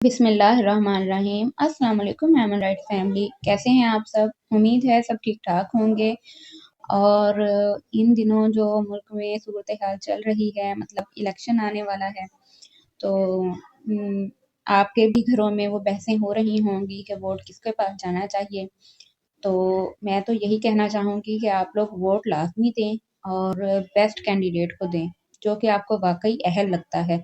بسم اللہ الرحمن الرحیم۔ السلام علیکم ایمن رائٹ فیملی، کیسے ہیں آپ سب؟ امید ہے سب ٹھیک ٹھاک ہوں گے۔ اور ان دنوں جو ملک میں صورتحال چل رہی ہے، مطلب الیکشن آنے والا ہے، تو آپ کے بھی گھروں میں وہ بحثیں ہو رہی ہوں گی کہ ووٹ کس کے پاس جانا چاہیے۔ تو میں تو یہی کہنا چاہوں گی کہ آپ لوگ ووٹ لازمی دیں اور بیسٹ کینڈیڈیٹ کو دیں جو کہ آپ کو واقعی اہل لگتا ہے۔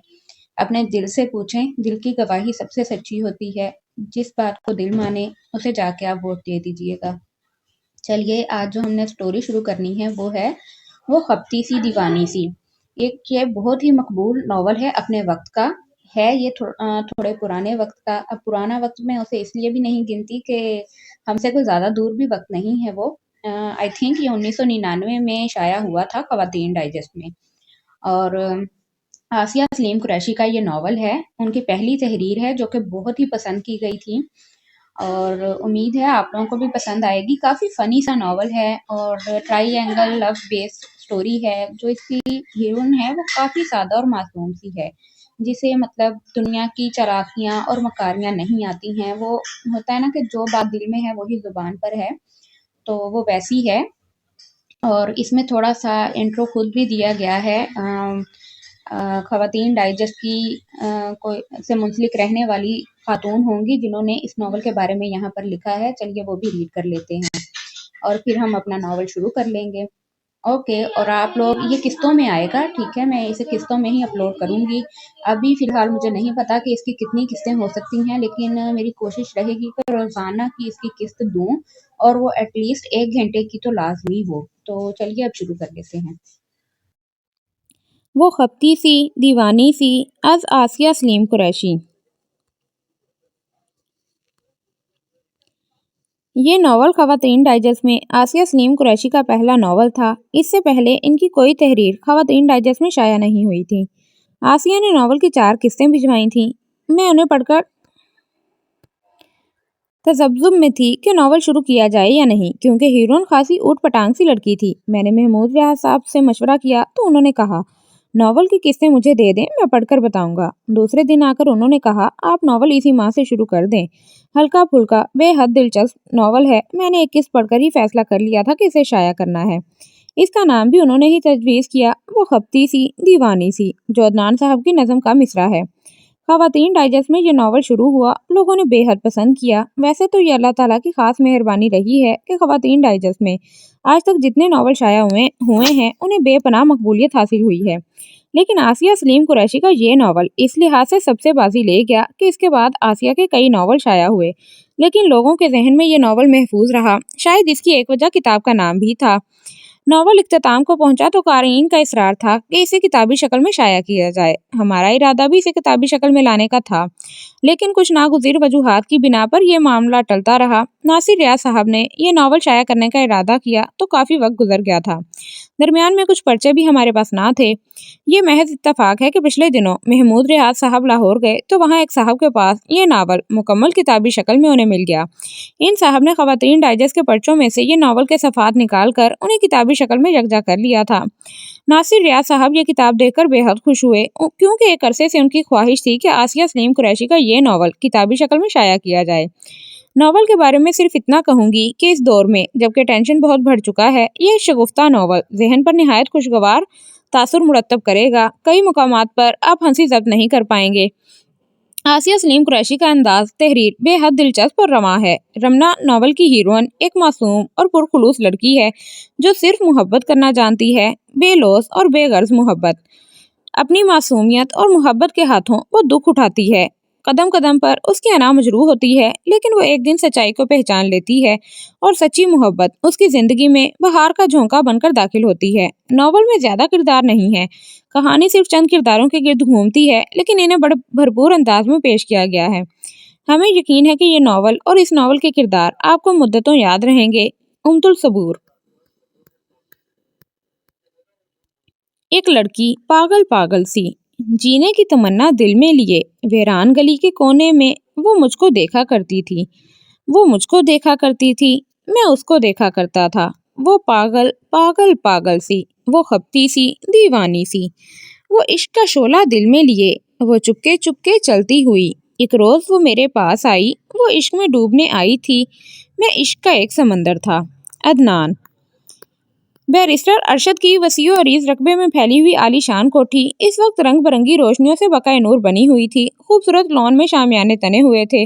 اپنے دل سے پوچھیں، دل کی گواہی سب سے سچی ہوتی ہے۔ جس بات کو دل مانے اسے جا کے آپ ووٹ دے دیجیے گا۔ چلیے آج جو ہم نے سٹوری شروع کرنی ہے وہ ہے وہ خپتی سی دیوانی سی۔ یہ بہت ہی مقبول ناول ہے اپنے وقت کا ہے۔ یہ تھوڑے پرانے وقت کا، اب پرانا وقت میں اسے اس لیے بھی نہیں گنتی کہ ہم سے کوئی زیادہ دور بھی وقت نہیں ہے وہ۔ آئی تھنک یہ 1999 میں شائع ہوا تھا خواتین ڈائجسٹ میں۔ اور آسیہ سلیم قریشی کا یہ ناول ہے، ان کی پہلی تحریر ہے جو کہ بہت ہی پسند کی گئی تھی، اور امید ہے آپ لوگوں کو بھی پسند آئے گی۔ کافی فنی سا ناول ہے اور ٹرائی اینگل لو بیس سٹوری ہے۔ جو اس کی ہیروئن ہے وہ کافی سادہ اور معصوم سی ہے، جسے مطلب دنیا کی چالاکیاں اور مکاریاں نہیں آتی ہیں۔ وہ ہوتا ہے نا کہ جو بات دل میں ہے وہی زبان پر ہے، تو وہ ویسی ہے۔ اور اس میں تھوڑا سا انٹرو خود بھی دیا گیا ہے۔ خواتین ڈائجسٹ کی سے منسلک رہنے والی خاتون ہوں گی جنہوں نے اس ناول کے بارے میں یہاں پر لکھا ہے۔ چلیے وہ بھی ریڈ کر لیتے ہیں اور پھر ہم اپنا ناول شروع کر لیں گے۔ اوکے، اور آپ لوگ یہ قسطوں میں آئے گا، ٹھیک ہے؟ میں اسے قسطوں میں ہی اپلوڈ کروں گی۔ ابھی فی الحال مجھے نہیں پتا کہ اس کی کتنی قسطیں ہو سکتی ہیں، لیکن میری کوشش رہے گی کہ روزانہ کی اس کی قسط دوں، اور وہ ایٹ لیسٹ 1 گھنٹے کی تو لازمی ہو۔ تو چلیے اب شروع کر لیتے ہیں۔ وہ خپتی سی دیوانی سی از آسیہ سلیم قریشی۔ یہ ناول خواتین ڈائجسٹ میں آسیہ سلیم قریشی کا پہلا ناول تھا۔ اس سے پہلے ان کی کوئی تحریر خواتین ڈائجسٹ میں شائع نہیں ہوئی تھی۔ آسیہ نے ناول کی 4 قسطیں بھجوائی تھیں۔ میں انہیں پڑھ کر تذبذب میں تھی کہ ناول شروع کیا جائے یا نہیں، کیونکہ ہیروئن خاصی اوٹ پٹانگ سی لڑکی تھی۔ میں نے محمود ریاض صاحب سے مشورہ کیا تو انہوں نے کہا ناول کی قسطیں مجھے دے دیں، میں پڑھ کر بتاؤں گا۔ دوسرے دن آ کر انہوں نے کہا آپ ناول اسی ماہ سے شروع کر دیں، ہلکا پھلکا بے حد دلچسپ ناول ہے۔ میں نے ایک قسط پڑھ کر ہی فیصلہ کر لیا تھا کہ اسے شائع کرنا ہے۔ اس کا نام بھی انہوں نے ہی تجویز کیا، وہ خپتی سی دیوانی سی، جو عدنان صاحب کی نظم کا مصرع ہے۔ خواتین ڈائجسٹ میں یہ ناول شروع ہوا، لوگوں نے بے حد پسند کیا۔ ویسے تو یہ اللہ تعالیٰ کی خاص مہربانی رہی ہے کہ خواتین ڈائجسٹ میں آج تک جتنے ناول شائع ہوئے ہیں انہیں بے پناہ مقبولیت حاصل ہوئی ہے، لیکن آسیہ سلیم قریشی کا یہ ناول اس لحاظ سے سب سے بازی لے گیا کہ اس کے بعد آسیہ کے کئی ناول شائع ہوئے، لیکن لوگوں کے ذہن میں یہ ناول محفوظ رہا۔ شاید اس کی ایک وجہ کتاب کا نام بھی تھا۔ ناول اختتام کو پہنچا تو قارئین کا اصرار تھا کہ اسے کتابی شکل میں شائع کیا جائے۔ ہمارا ارادہ بھی اسے کتابی شکل میں لانے کا تھا، لیکن کچھ ناگزیر وجوہات کی بنا پر یہ معاملہ ٹلتا رہا۔ ناصر ریاض صاحب نے یہ ناول شائع کرنے کا ارادہ کیا تو کافی وقت گزر گیا تھا۔ درمیان میں کچھ پرچے بھی ہمارے پاس نہ تھے۔ یہ محض اتفاق ہے کہ پچھلے دنوں محمود ریاض صاحب لاہور گئے تو وہاں ایک صاحب کے پاس یہ ناول مکمل کتابی شکل میں انہیں مل گیا۔ ان صاحب نے خواتین ڈائجسٹ کے پرچوں میں سے یہ ناول کے صفحات نکال کر انہیں کتابی شکل میں یکجا کر لیا تھا۔ ناصر ریاض صاحب یہ کتاب دیکھ کر بے حد خوش ہوئے، کیونکہ ایک عرصے سے ان کی خواہش تھی کہ آسیہ سلیم قریشی کا یہ ناول کتابی شکل میں شائع کیا جائے۔ ناول کے بارے میں صرف اتنا کہوں گی کہ اس دور میں جبکہ ٹینشن بہت بڑھ چکا ہے، یہ شگفتہ ناول ذہن پر نہایت خوشگوار تاثر مرتب کرے گا۔ کئی مقامات پر آپ ہنسی ضبط نہیں کر پائیں گے۔ آسیہ سلیم قریشی کا انداز تحریر بے حد دلچسپ اور رواں ہے۔ رمنا ناول کی ہیروئن ایک معصوم اور پرخلوص لڑکی ہے جو صرف محبت کرنا جانتی ہے، بے لوث اور بے غرض محبت۔ اپنی معصومیت اور محبت کے ہاتھوں وہ دکھ اٹھاتی ہے۔ قدم قدم پر اس کی انا مجروح ہوتی ہے، لیکن وہ ایک دن سچائی کو پہچان لیتی ہے اور سچی محبت اس کی زندگی میں بہار کا جھونکا بن کر داخل ہوتی ہے۔ ناول میں زیادہ کردار نہیں ہے، کہانی صرف چند کرداروں کے گرد گھومتی ہے، لیکن انہیں بڑے بھرپور انداز میں پیش کیا گیا ہے۔ ہمیں یقین ہے کہ یہ ناول اور اس ناول کے کردار آپ کو مدتوں یاد رہیں گے۔ امت الصبور۔ ایک لڑکی پاگل پاگل سی، جینے کی تمنا دل میں لیے ویران گلی کے کونے میں وہ مجھ کو دیکھا کرتی تھی۔ وہ مجھ کو دیکھا کرتی تھی، میں اس کو دیکھا کرتا تھا۔ وہ پاگل پاگل پاگل سی، وہ خپتی سی دیوانی سی، وہ عشق کا شعلہ دل میں لیے وہ چپکے چپکے چلتی ہوئی ایک روز وہ میرے پاس آئی، وہ عشق میں ڈوبنے آئی تھی، میں عشق کا ایک سمندر تھا۔ عدنان۔ بیرسٹر ارشد کی وسیع و عریض رقبے میں پھیلی ہوئی عالی شان کوٹھی اس وقت رنگ برنگی روشنیوں سے بقائے نور بنی ہوئی تھی۔ خوبصورت لان میں شامیانے تنے ہوئے تھے،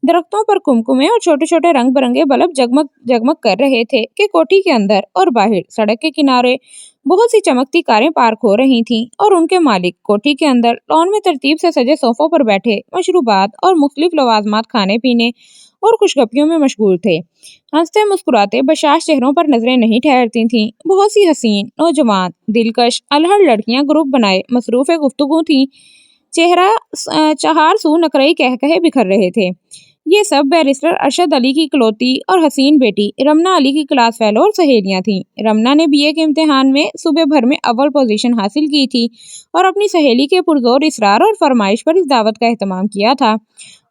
درختوں پر کمکمے اور چھوٹے چھوٹے رنگ برنگے بلب جگمگ جگمگ کر رہے تھے کہ کوٹھی کے اندر اور باہر سڑک کے کنارے بہت سی چمکتی کاریں پارک ہو رہی تھیں اور ان کے مالک کوٹھی کے اندر لان میں ترتیب سے سجے صوفوں پر بیٹھے مشروبات اور مختلف لوازمات کھانے پینے اور خوشگپیوں میں مشغول تھے۔ ہنستے مسکراتے بشاش چہروں پر نظریں نہیں ٹھہرتی تھیں۔ بہت سی حسین، نوجوان، دلکش، الہڑ لڑکیاں گروپ بنائے مصروف گفتگو تھیں، چہرہ چہار سو نقرئی کہے بکھر رہے تھے۔ یہ سب بیرسٹر ارشد علی کی اکلوتی اور حسین بیٹی رمنا علی کی کلاس فیلو اور سہیلیاں تھیں۔ رمنا نے BA کے امتحان میں صوبے بھر میں اول پوزیشن حاصل کی تھی اور اپنی سہیلی کے پرزور اصرار اور فرمائش پر اس دعوت کا اہتمام کیا تھا،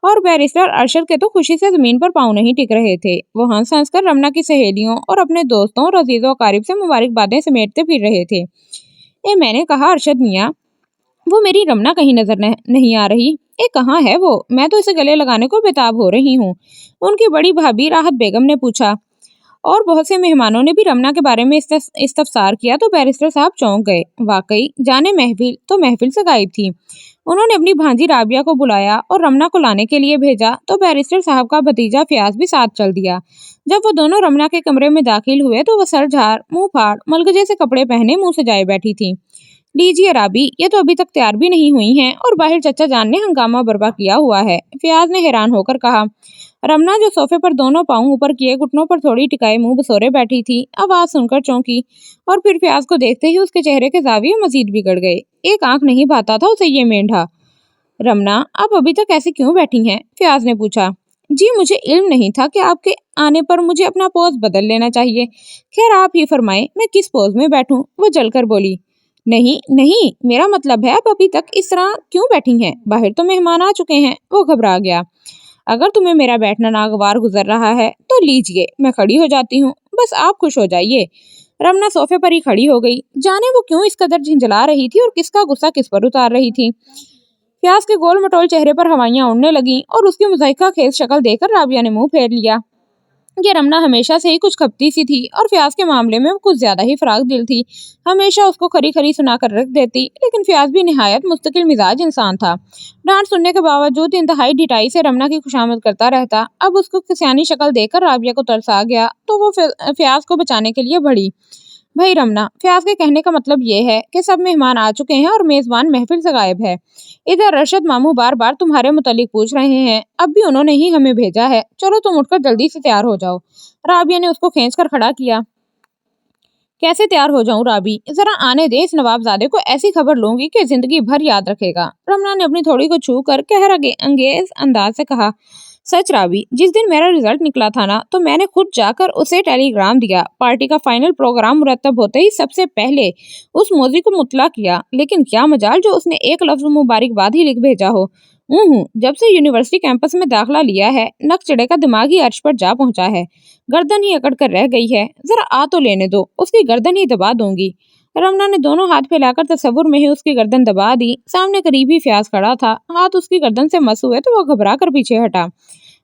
اور بیرسٹر ارشد کے تو خوشی سے زمین پر پاؤں نہیں ٹک رہے تھے۔ وہ ہنس ہنس کر رمنا کی سہیلیوں اور اپنے دوستوں اور عزیز و اقارب سے مبارکبادیں سمیٹتے پھر رہے تھے۔ میں نے کہا، ارشد میاں، وہ میری رمنا کہیں نظر نہیں آ رہی؟ کہاں ہے وہ؟ میں تو اسے گلے لگانے کو بےتاب ہو رہی ہوں۔ ان کی بڑی بھابھی راحت بیگم نے پوچھا، اور بہت سے مہمانوں نے بھی رمنا کے بارے میں استفسار کیا تو بیرسٹر صاحب چونک گئے۔ واقعی جانے محفل تو محفل سے غائب تھی۔ انہوں نے اپنی بھانجی رابعہ کو بلایا اور رمنا کو لانے کے لیے بھیجا تو بیرسٹر صاحب کا بھتیجا فیاض بھی ساتھ چل دیا۔ جب وہ دونوں رمنا کے کمرے میں داخل ہوئے تو وہ سر جھاڑ، منہ پھاڑ، ملگجے سے کپڑے پہنے منہ سجائے بیٹھی تھی۔ لیجیے رابی، یہ تو ابھی تک تیار بھی نہیں ہوئی ہیں اور باہر چچا جان نے ہنگامہ برپا کیا ہوا ہے، فیاض نے حیران ہو کر کہا۔ رمنا جو صوفے پر دونوں پاؤں اوپر کیے گھٹنوں پر تھوڑی ٹکائے منہ بسورے بیٹھی تھی، آواز سن کر چونکی اور پھر فیاض کو دیکھتے ہی اس کے چہرے کے زاویے مزید بگڑ گئے۔ ایک آنکھ نہیں بھاتا تھا اسے یہ مینڈھا۔ رمنا، آپ ابھی تک ایسے کیوں بیٹھی ہیں؟ فیاض نے پوچھا۔ جی مجھے علم نہیں تھا کہ آپ کے آنے پر مجھے اپنا پوز بدل لینا چاہیے۔ خیر آپ ہی فرمائیں میں کس پوز میں بیٹھوں؟ وہ جل کر بولی۔ نہیں، میرا مطلب ہے آپ ابھی تک اس طرح کیوں بیٹھی ہیں؟ باہر تو مہمان آ چکے ہیں۔ وہ گھبرا گیا۔ اگر تمہیں میرا بیٹھنا ناگوار گزر رہا ہے تو لیجیے میں کھڑی ہو جاتی ہوں، بس آپ خوش ہو جائیے۔ رمنا صوفے پر ہی کھڑی ہو گئی، جانے وہ کیوں اس قدر جھنجھلا رہی تھی اور کس کا غصہ کس پر اتار رہی تھی۔ فیاض کے گول مٹول چہرے پر ہوائیاں اڑنے لگیں اور اس کی مضحکہ خیز شکل دیکھ کر رابعہ نے منہ پھیر لیا۔ یہ رمنا ہمیشہ سے ہی کچھ کھپتی سی تھی اور فیاض کے معاملے میں وہ کچھ زیادہ ہی فراغ دل تھی، ہمیشہ اس کو کھری کھری سنا کر رکھ دیتی، لیکن فیاض بھی نہایت مستقل مزاج انسان تھا۔ ڈانٹ سننے کے باوجود انتہائی ڈھٹائی سے رمنا کی خوشامد کرتا رہتا۔ اب اس کو کسیانی شکل دیکھ کر رابعہ کو ترس آ گیا تو وہ فیاض کو بچانے کے لیے بڑھی۔ بھائی رمنا، فیاض کے کہنے کا مطلب یہ ہے کہ سب مہمان آ چکے ہیں اور میزبان محفل سے غائب ہے۔ ادھر ارشد ماموں بار بار تمہارے متعلق پوچھ رہے ہیں، اب بھی انہوں نے ہی ہمیں بھیجا ہے، چلو تم اٹھ کر جلدی سے تیار ہو جاؤ۔ رابعہ نے اس کو کھینچ کر کھڑا کیا۔ کیسے تیار ہو جاؤں رابی؟ ذرا آنے دے، اس نوابزادے کو ایسی خبر لوں گی کہ زندگی بھر یاد رکھے گا۔ رمنا نے اپنی تھوڑی کو چھو کر قہر انگیز انداز سے کہا۔ سچ رابی، جس دن میرا رزلٹ نکلا تھا نا تو میں نے خود جا کر اسے ٹیلی گرام دیا، پارٹی کا فائنل پروگرام مرتب ہوتے ہی سب سے پہلے اس موذی کو مطلع کیا، لیکن کیا مجال جو اس نے ایک لفظ مبارکباد ہی لکھ بھیجا ہو۔ جب سے یونیورسٹی کیمپس میں داخلہ لیا ہے نک چڑے کا دماغی عرش پر جا پہنچا ہے، گردن ہی اکڑ کر رہ گئی ہے، ذرا آ تو لینے دو، اس کی گردن ہی دبا دوں گی۔ رمنا نے دونوں ہاتھ پھیلا کر تصور میں ہی اس کی گردن دبا دی۔ سامنے قریب ہی فیاض کھڑا تھا، ہاتھ اس کی گردن سے مس ہوئے تو وہ گھبرا کر پیچھے ہٹا۔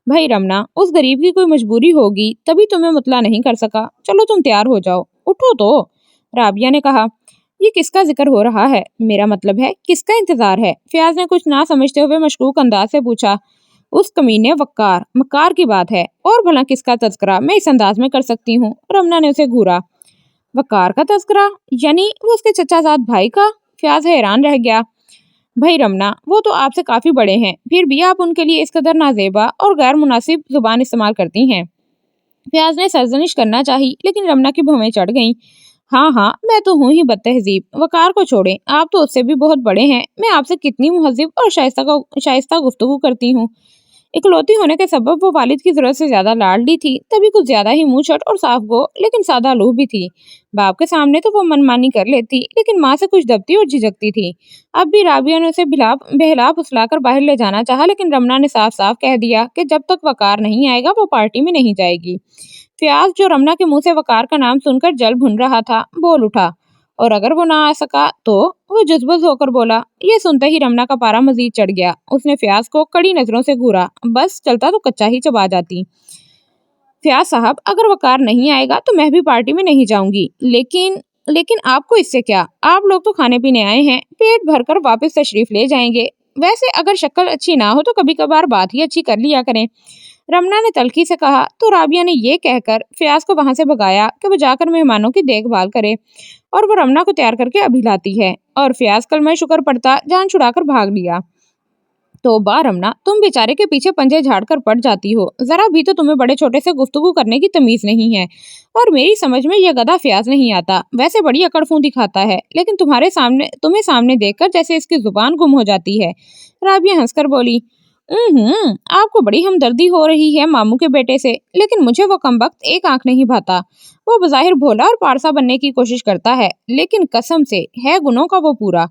بھائی رمنا، اس غریب کی کوئی مجبوری ہوگی تبھی تمہیں مطلع نہیں کر سکا، چلو تم تیار ہو جاؤ، اٹھو تو۔ رابعہ نے کہا۔ یہ کس کا ذکر ہو رہا ہے؟ میرا مطلب ہے کس کا انتظار ہے؟ فیاض نے کچھ نہ سمجھتے ہوئے مشکوک انداز سے پوچھا۔ اس کمینے مکار کی بات ہے، اور بھلا کس کا تذکرہ میں اس انداز میں کر سکتی ہوں؟ رمنا نے اسے گھورا۔ وقار کا تذکرہ؟ یعنی وہ اس کے چچا زاد بھائی کا؟ فیاض حیران رہ گیا۔ بھائی رمنا، وہ تو آپ سے کافی بڑے ہیں، پھر بھی آپ ان کے لیے اس قدر نازیبا اور غیر مناسب زبان استعمال کرتی ہیں۔ فیاض نے سرزنش کرنا چاہی لیکن رمنا کی بھویں چڑھ گئیں۔ ہاں میں تو ہوں ہی بد تہذیب، وقار کو چھوڑیں، آپ تو اس سے بھی بہت بڑے ہیں، میں آپ سے کتنی مہذب اور شائستہ گفتگو کرتی ہوں۔ اکلوتی ہونے کے سبب وہ والد کی ضرورت سے زیادہ لاڈلی تھی، تبھی کچھ زیادہ ہی منہ چھٹ اور صاف گو لیکن سادہ لوح بھی تھی۔ باپ کے سامنے تو وہ منمانی کر لیتی لیکن ماں سے کچھ دبتی اور جھجکتی تھی۔ اب بھی رابعہ نے اسے بہلا پھسلا کر باہر لے جانا چاہا لیکن رمنا نے صاف صاف کہہ دیا کہ جب تک وقار نہیں آئے گا وہ پارٹی میں نہیں جائے گی۔ فیاض جو رمنا کے منہ سے وقار کا نام سن کر جل بھن رہا تھا، بول اٹھا۔ اور اگر وہ نہ آ سکا تو وہ جذبت ہو کر بولا۔ یہ سنتے ہی رمنا کا پارا مزید چڑھ گیا۔ اس نے فیاض کو کڑی نظروں سے گھورا، بس چلتا تو کچا ہی چبا جاتی۔ فیاض صاحب، اگر وقار نہیں آئے گا تو میں بھی پارٹی میں نہیں جاؤں گی، لیکن آپ کو اس سے کیا؟ آپ لوگ تو کھانے پینے آئے ہیں، پیٹ بھر کر واپس تشریف لے جائیں گے۔ ویسے اگر شکل اچھی نہ ہو تو کبھی کبھار بات ہی اچھی کر لیا کریں، رمنا نے تلخی سے کہا۔ تو رابعہ نے یہ کہہ کر فیاض کو وہاں سے بھگایا کہ وہ جا کر مہمانوں کی دیکھ بھال کرے اور وہ رمنا کو تیار کر کے ابھی لاتی ہے، اور فیاض کلمہ شکر پڑھتا جان چھڑا کر بھاگ لیا۔ توبہ رمنا، تم بیچارے کے پیچھے پنجے جھاڑ کر پڑ جاتی ہو، ذرا بھی تو تمہیں بڑے چھوٹے سے گفتگو کرنے کی تمیز نہیں ہے، اور میری سمجھ میں یہ گدھا فیاض نہیں آتا، ویسے بڑی اکڑ فون دکھاتا ہے، لیکن تمہیں سامنے دیکھ کر جیسے اس کی زبان گم ہو جاتی ہے۔ رابعہ ہنس کر بولی، آپ کو بڑی ہمدردی ہو رہی ہے ماموں کے بیٹے سے، لیکن مجھے وہ کمبخت ایک آنکھ نہیں بھاتا۔ وہ بظاہر بھولا اور پارسا بننے کی کوشش کرتا ہے، لیکن قسم سے ہے گنوں کا وہ پورا۔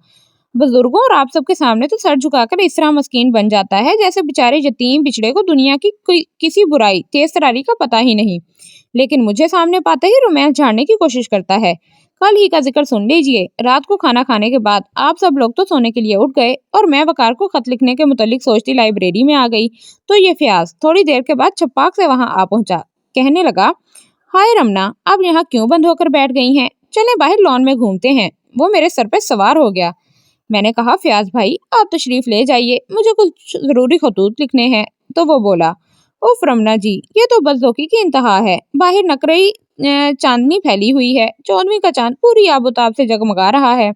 بزرگوں اور آپ سب کے سامنے تو سر جھکا کر اس طرح مسکین بن جاتا ہے جیسے بیچارے یتیم بچڑے کو دنیا کی کسی برائی تیز تراری کا پتہ ہی نہیں، لیکن مجھے سامنے پاتے ہی رومانس جھاڑنے کی کوشش کرتا ہے۔ کل ہی کا ذکر سن لیجئے، رات کو کھانا کھانے کے بعد آپ سب لوگ تو سونے کے لیے اٹھ گئے اور میں وقار کو خط لکھنے کے متعلق سوچتی لائبریری میں آ گئی تو یہ فیاض تھوڑی دیر کے بعد چھپاک سے وہاں آ پہنچا۔ کہنے لگا، ہائے رمنا، آپ یہاں کیوں بند ہو کر بیٹھ گئی ہیں؟ چلیں باہر لان میں گھومتے ہیں۔ وہ میرے سر پہ سوار ہو گیا۔ میں نے کہا، فیاض بھائی آپ تشریف لے جائیے، مجھے کچھ ضروری خطوط لکھنے ہیں۔ تو وہ بولا، اوف رمنا جی، یہ تو بدذوقی کی انتہا ہے۔ باہر نقرئی چاندنی پھیلی ہوئی ہے، 14ویں کا چاند پوری آب و تاب سے جگمگا رہا ہے،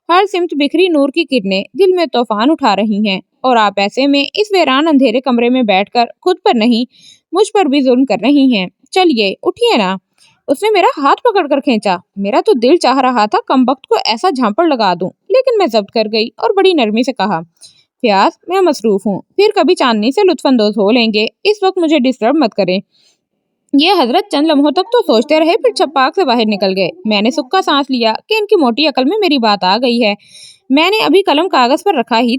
ہر سمت بکھری نور کی کرنیں دل میں طوفان اٹھا رہی ہیں، اور آپ ایسے میں اس ویران اندھیرے کمرے میں بیٹھ کر خود پر نہیں مجھ پر بھی ظلم کر رہی ہیں۔ چلیے اٹھیے نا۔ اس نے میرا ہاتھ پکڑ کر کھینچا۔ میرا تو دل چاہ رہا تھا کمبخت کو ایسا جھانپڑ لگا دوں، لیکن میں ضبط کر گئی اور بڑی نرمی سے کہا، فیاض میں مصروف ہوں، پھر کبھی چاندنی سے لطف اندوز ہو لیں گے، اس وقت مجھے ڈسٹرب مت کریں۔ یہ حضرت چند لمحوں تک تو سوچتے رہے، پھر چھپاک سے باہر نکل گئے۔ میں نے سکا سانس لیا کہ ان کی موٹی عقل میں میری بات آ گئی ہے۔ میں نے ابھی قلم کاغذ پر رکھا ہی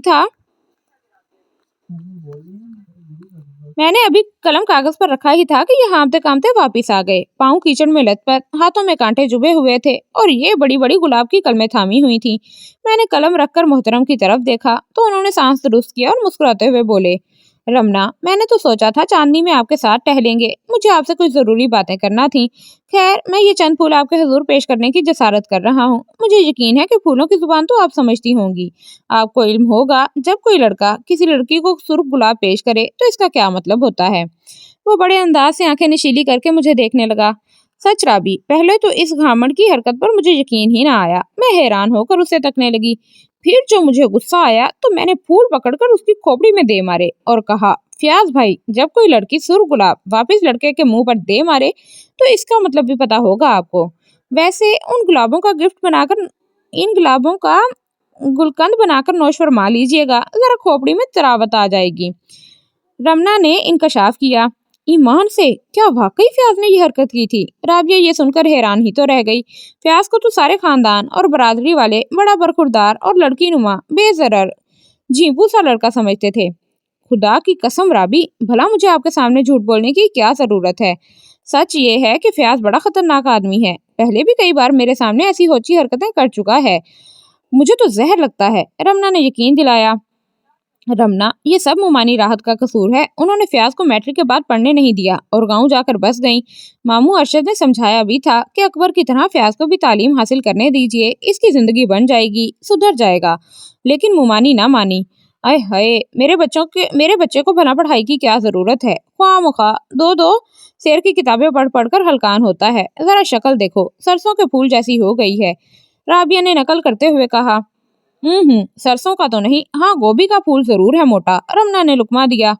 تھا کہ یہ ہانپتے کانپتے واپس آ گئے، پاؤں کیچڑ میں لت پت، ہاتھوں میں کانٹے چبھے ہوئے تھے، اور یہ بڑی بڑی گلاب کی کلمیں تھامی ہوئی تھیں۔ میں نے قلم رکھ کر محترم کی طرف دیکھا تو انہوں نے سانس درست کیا اور مسکراتے ہوئے بولے، رمنا، میں نے تو سوچا تھا چاندنی میں آپ کے ساتھ ٹہلیں گے، مجھے آپ سے کچھ ضروری باتیں کرنا تھیں۔ خیر، میں یہ چند پھول آپ کے حضور پیش کرنے کی جسارت کر رہا ہوں۔ مجھے یقین ہے کہ پھولوں کی زبان تو آپ سمجھتی ہوں گی۔ آپ کو علم ہوگا جب کوئی لڑکا کسی لڑکی کو سرخ گلاب پیش کرے تو اس کا کیا مطلب ہوتا ہے۔ وہ بڑے انداز سے آنکھیں نشیلی کر کے مجھے دیکھنے لگا۔ سچ رابی، پہلے تو اس گھامنڈ کی حرکت پر مجھے یقین ہی نہ آیا۔ میں حیران ہو کر اسے تکنے لگی۔ پھر جو مجھے غصہ آیا تو میں نے پھول پکڑ کر اس کی کھوپڑی میں دے مارے اور کہا، فیاض بھائی، جب کوئی لڑکی سرخ گلاب واپس لڑکے کے منہ پر دے مارے تو اس کا مطلب بھی پتا ہوگا آپ کو۔ ویسے ان گلابوں کا گلقند بنا کر نوش فرما لیجئے گا، ذرا کھوپڑی میں تراوت آ جائے گی۔ رمنا نے انکشاف کیا، ایمان سے کیا واقعی فیاض نے یہ حرکت کی تھی؟ رابعہ یہ سن کر حیران ہی تو رہ گئی۔ فیاض کو تو سارے خاندان اور برادری والے بڑا برخوردار اور لڑکی نما بے ضرر جھیپو سا لڑکا سمجھتے تھے۔ خدا کی قسم رابی، بھلا مجھے آپ کے سامنے جھوٹ بولنے کی کیا ضرورت ہے؟ سچ یہ ہے کہ فیاض بڑا خطرناک آدمی ہے، پہلے بھی کئی بار میرے سامنے ایسی ہوچی حرکتیں کر چکا ہے، مجھے تو زہر لگتا ہے، رمنا نے یقین دلایا۔ رمنا، یہ سب مومانی راحت کا قصور ہے، انہوں نے فیاض کو میٹرک کے بعد پڑھنے نہیں دیا اور گاؤں جا کر بس گئیں۔ ماموں ارشد نے سمجھایا بھی تھا کہ اکبر کی طرح فیاض کو بھی تعلیم حاصل کرنے دیجئے، اس کی زندگی بن جائے گی، سدھر جائے گا، لیکن مومانی نہ مانی۔ آئے ہائے، میرے بچے کو بھلا پڑھائی کی کیا ضرورت ہے، خواہ مخواہ دو شعر کی کتابیں پڑھ پڑھ کر ہلکان ہوتا ہے، ذرا شکل دیکھو، سرسوں کے پھول جیسی ہو گئی ہے۔ رابعہ نے نقل کرتے ہوئے کہا، سرسوں کا تو نہیں، ہاں گوبھی کا پھول ضرور ہے موٹا، رمنا نے لقمہ دیا۔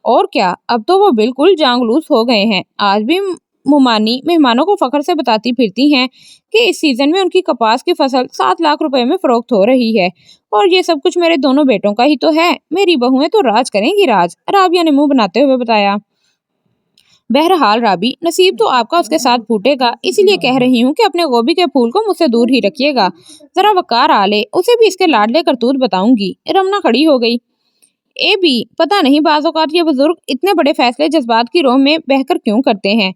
اور کیا، اب تو وہ بالکل جانگلوس ہو گئے ہیں، آج بھی مومانی مہمانوں کو فخر سے بتاتی پھرتی ہیں کہ اس سیزن میں ان کی کپاس کی فصل 7 لاکھ روپے میں فروخت ہو رہی ہے، اور یہ سب کچھ میرے دونوں بیٹوں کا ہی تو ہے، میری بہویں تو راج کریں گی راج، رابعہ نے منہ بناتے ہوئے بتایا۔ بہرحال رابی، نصیب تو آپ کا اس کے ساتھ پھوٹے گا، اسی لیے کہہ رہی ہوں کہ اپنے گوبھی کے پھول کو مجھ سے دور ہی رکھیے گا، ذرا وقار آ لے، اسے بھی اس کے لاڈلے کرتوت بتاؤں گی۔ رمنا کھڑی ہو گئی۔ پتہ نہیں بعض اوقات یہ بزرگ اتنے بڑے فیصلے جذبات کی روح میں بہہ کر کیوں کرتے ہیں۔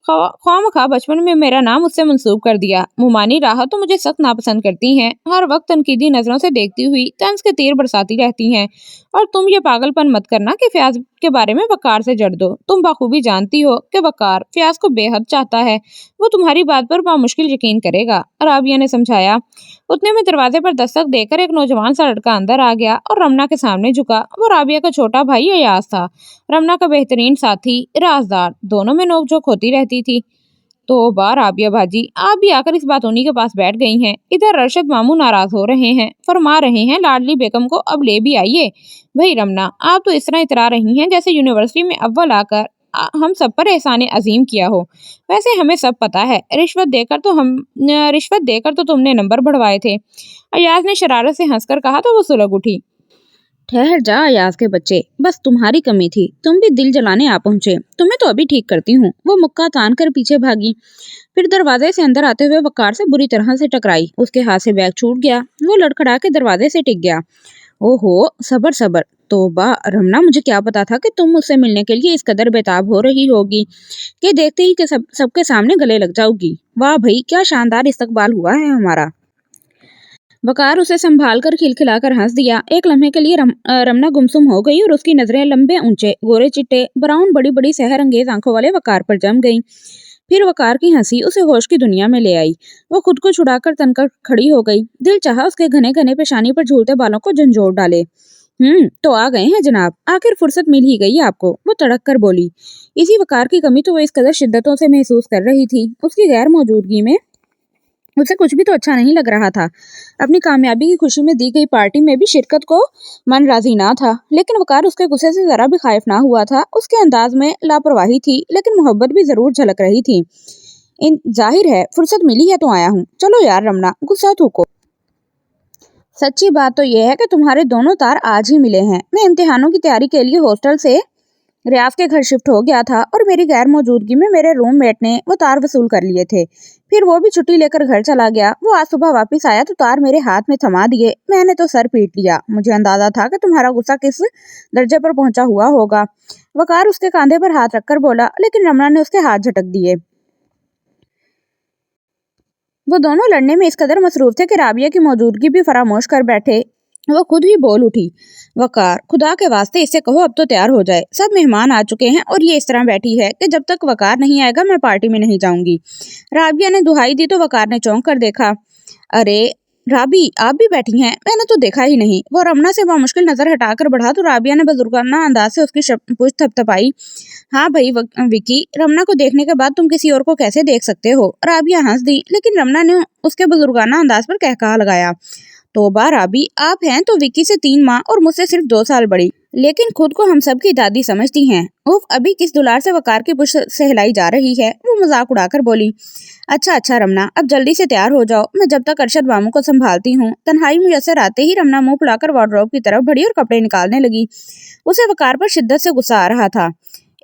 ख्वामखा बचपन में मेरा नाम उससे मंसूब कर दिया। मुमानी राह तो मुझे सख्त नापसंद करती हैं, हर वक्त तनकीदी नजरों से देखती हुई तंज के तीर बरसाती रहती हैं। और तुम ये पागलपन मत करना कि फयाज के बारे में वकार से जड़ दो। तुम बखूबी जानती हो कि वकार फयाज को बेहद चाहता है, वो तुम्हारी बात पर बामुश्किल यकीन करेगा, राबिया ने समझाया। उतने में दरवाजे पर दस्तक देकर एक नौजवान सा लड़का अंदर आ गया और रमना के सामने झुका। वो राबिया का छोटा भाई अयाज था, रमना का बेहतरीन साथी, राजदार। दोनों में नोकझोंक होती रहती थी। तो राबिया भाजी, आप भी आकर इस बात उन्हीं के पास बैठ गई हैं। इधर अरशद मामू नाराज हो रहे हैं, फरमा रहे हैं लाडली बेगम को अब ले भी आइए। भाई रमना, आप तो इस तरह इतरा रही हैं जैसे यूनिवर्सिटी में अव्वल आकर हम सब पर एहसान अजीम किया हो। वैसे हमें सब पता है, रिश्वत देकर तो तुमने नंबर बढ़वाए थे। अयाज ने शरारत से हंसकर कहा तो वो सुलग उठी। ठहर जा अयाज के बच्चे, बस तुम्हारी कमी थी, तुम भी दिल जलाने आ पहुंचे। तुम्हें तो अभी ठीक करती हूँ। वो मुक्का तान कर पीछे भागी, फिर दरवाजे से अंदर आते हुए वकार से बुरी तरह से टकराई। उसके हाथ से बैग छूट गया, वो लड़खड़ा के दरवाजे से टिक गया। ओहो, सबर सबर। तौबा रमना, मुझे क्या पता था कि तुम मुझसे मिलने के लिए इस कदर बेताब हो रही होगी कि देखते ही कि सबके सामने गले लग जाओगी। वाह भाई, क्या शानदार इस्तकबाल हुआ है हमारा। वकार उसे संभाल कर खिलखिलाकर हंस दिया। एक लम्हे के लिए रमना गुमसुम हो गई और उसकी नजरें लंबे ऊंचे गोरे चिट्टे ब्राउन बड़ी बड़ी सहर अंगेज आंखों वाले वकार पर जम गईं। फिर वकार की हंसी उसे होश की दुनिया में ले आई। वो खुद को छुड़ाकर तनकर खड़ी हो गई। दिल चाहा उसके घने घने पेशानी पर झूलते बालों को झंझोड़ डाले। तो आ गए हैं जनाब, आखिर फुर्सत मिल ही गई आपको, वो तड़क कर बोली। इसी वकार की कमी तो वो इस कदर शिद्दतों से महसूस कर रही थी। उसकी गैर मौजूदगी में उसे कुछ भी तो अच्छा नहीं लग रहा था। अपनी कामयाबी की खुशी में दी गई पार्टी में भी शिरकत को मन राजी ना था, लेकिन वकार उसके गुस्से से जरा भी खाइफ ना हुआ था। उसके अंदाज में लापरवाही थी, लेकिन मोहब्बत भी जरूर झलक रही थी। जाहिर है फुर्सत मिली है तो आया हूँ। चलो यार रमना, गुस्सा थूको। सच्ची बात तो यह है कि तुम्हारे दोनों तार आज ही मिले हैं। मैं इम्तिहानों की तैयारी के लिए हॉस्टल से रियाज के घर शिफ्ट हो गया था और मेरी गैर मौजूदगी में मेरे रूममेट ने वो तार वसूल कर लिए थे। फिर वो भी छुट्टी लेकर घर चला गया। वो आज सुबह वापस आया तो तार मेरे हाथ में थमा दिए। मैंने तो सर पीट लिया। मुझे अंदाजा था कि तुम्हारा गुस्सा किस दर्जे पर पहुंचा हुआ होगा। वकार उसके कंधे पर हाथ रखकर बोला, लेकिन रमना ने उसके हाथ झटक दिए। वो दोनों लड़ने में इस कदर मसरूफ थे कि राबिया की मौजूदगी भी फरामोश कर बैठे। वो खुद ही बोल उठी, वकार खुदा के वास्ते इससे कहो अब तो तैयार हो जाए। सब मेहमान आ चुके हैं और ये इस तरह बैठी है कि जब तक वकार नहीं आएगा मैं पार्टी में नहीं जाऊंगी। राबिया ने दुहाई दी तो वकार ने चौंक कर देखा। अरे राबी, आप भी बैठी हैं? मैंने तो देखा ही नहीं। वो रमना से बामुश्किल नजर हटाकर बढ़ा तो राबिया ने बुजुर्गाना अंदाज से उसकी पूंछ थपथपाई। हाँ भाई विकी, रमना को देखने के बाद तुम किसी और को कैसे देख सकते हो? राबिया हंस दी, लेकिन रमना ने उसके बुजुर्गाना अंदाज पर कहकहा लगाया। तौबा राबी, आप हैं तो विकी से 3 माह और मुझसे सिर्फ 2 साल बड़ी, लेकिन खुद को हम सब की दादी समझती हैं। उफ, अभी किस दुलार से वकार की पुष्ट से हिलाई जा रही है। वो मजाक उड़ाकर बोली। अच्छा रमना, अब जल्दी से तैयार हो जाओ, मैं जब तक अरशद मामू को संभालती हूँ। तन्हाई मुयस्सर आते ही रमना मुंह फुलाकर वार्डरोब की तरफ बढ़ी और कपड़े निकालने लगी। उसे वकार पर शिद्दत से गुस्सा आ रहा था।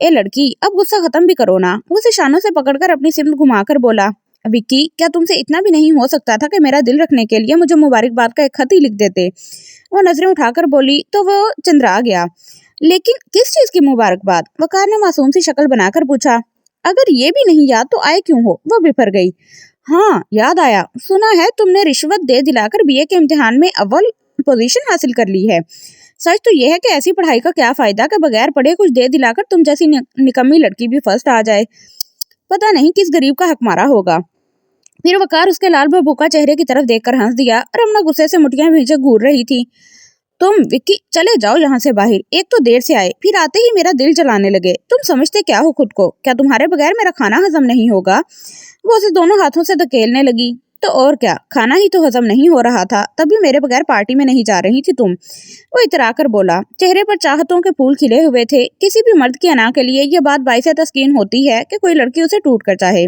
ए लड़की, अब गुस्सा खत्म भी करो ना। वो उसे शानों से पकड़कर अपनी सिमत घुमाकर बोला। विक्की, क्या तुमसे इतना भी नहीं हो सकता था कि मेरा दिल रखने के लिए मुझे मुबारकबाद का एक खत ही लिख देते? वो नजरें उठाकर बोली तो वो चंद्रा गया। लेकिन किस चीज की मुबारकबाद? वकार ने मासूम सी शक्ल बनाकर पूछा। अगर ये भी नहीं याद तो आए क्यों हो? वो बिफर गई। हाँ याद आया, सुना है तुमने रिश्वत दे दिलाकर बीए के इम्तिहान में अव्वल पोजीशन हासिल कर ली है। सच तो यह है कि ऐसी पढ़ाई का क्या फायदा कि बगैर पढ़े कुछ दे दिलाकर तुम जैसी निकम्मी लड़की भी फर्स्ट आ जाए। पता नहीं किस गरीब का हक मारा होगा। फिर वकार उसके लाल भभूका चेहरे की तरफ देखकर हंस दिया। रमना गुस्से से मुठियां भींचे घूर रही थी। तुम विक्की, चले जाओ यहाँ से बाहर। एक तो देर से आए, फिर आते ही मेरा दिल जलाने लगे। तुम समझते क्या हो खुद को? क्या तुम्हारे बगैर मेरा खाना हजम नहीं होगा? वो उसे दोनों हाथों से धकेलने लगी। तो और क्या, खाना ही तो हजम नहीं हो रहा था, तभी मेरे बगैर पार्टी में नहीं जा रही थी तुम। वो इतरा कर बोला। चेहरे पर चाहतों के फूल खिले हुए थे। किसी भी मर्द की अना के लिए यह बात बाइसे तस्कीन होती है कि कोई लड़की उसे टूट कर चाहे,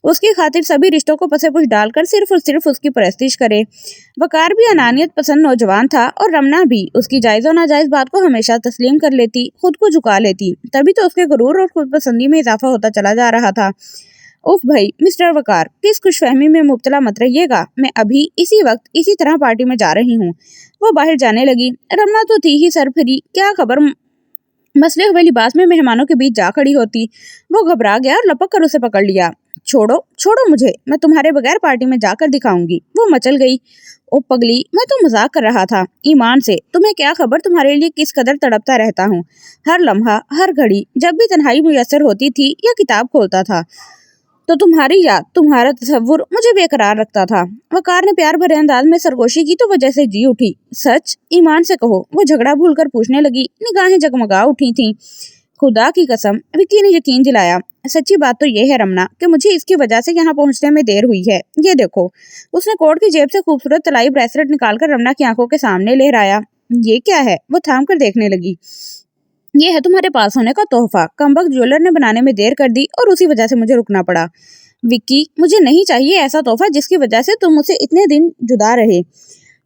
उसकी खातिर सभी रिश्तों को पसे-पुश डालकर सिर्फ और सिर्फ उसकी परस्तिश करे। वकार भी अनानियत पसंद नौजवान था और रमना भी उसकी जायज और नाजायज बात को हमेशा तस्लीम कर लेती, खुद को झुका लेती। तभी तो उसके गुरूर और खुद पसंदी में इजाफा होता चला जा रहा था। उफ भाई मिस्टर वकार, किस खुशफहमी में मुब्तला मत रहिएगा। मैं अभी इसी वक्त इसी तरह पार्टी में जा रही हूँ। वो बाहर जाने लगी। रमना तो थी ही सरफरी, क्या खबर मसले हुए लिबास में मेहमानों के बीच जा खड़ी होती। वो घबरा गया और लपक कर उसे पकड़ लिया। छोड़ो छोड़ो मुझे, मैं तुम्हारे बगैर पार्टी में जाकर दिखाऊंगी। वो मचल गई। ओ पगली, मैं तो मजाक कर रहा था। ईमान से, तुम्हें क्या खबर तुम्हारे लिए किस कदर तड़पता रहता हूँ। हर लम्हा, हर घड़ी, जब भी तन्हाई मुयस्सर होती थी या किताब खोलता था तो तुम्हारी याद, तुम्हारा तस्वुर मुझे बेकरार रखता था। वकार ने प्यार भरे अंदाज में सरगोशी की तो वजह से जी उठी। सच, ईमान से कहो, वो झगड़ा भूलकर पूछने लगी। निगाहें जगमगा उठी थीं। खुदा की कसम, विक्की ने यकीन दिलाया। सच्ची बात तो ये है रमना कि मुझे इसकी वजह से यहाँ पहुँचने में देर हुई है। ये देखो। उसने कोट की जेब से खूबसूरत तलाई ब्रेसलेट निकालकर रमना की आंखों के सामने लहराया। ये क्या है? वो थाम कर देखने लगी। ये है तुम्हारे पास होने का तोहफा। कमबख्त ज्वेलर ने बनाने में देर कर दी और उसी वजह से मुझे रुकना पड़ा। विक्की, मुझे नहीं चाहिए ऐसा तोहफा जिसकी वजह से तुम मुझसे इतने दिन जुदा रहे।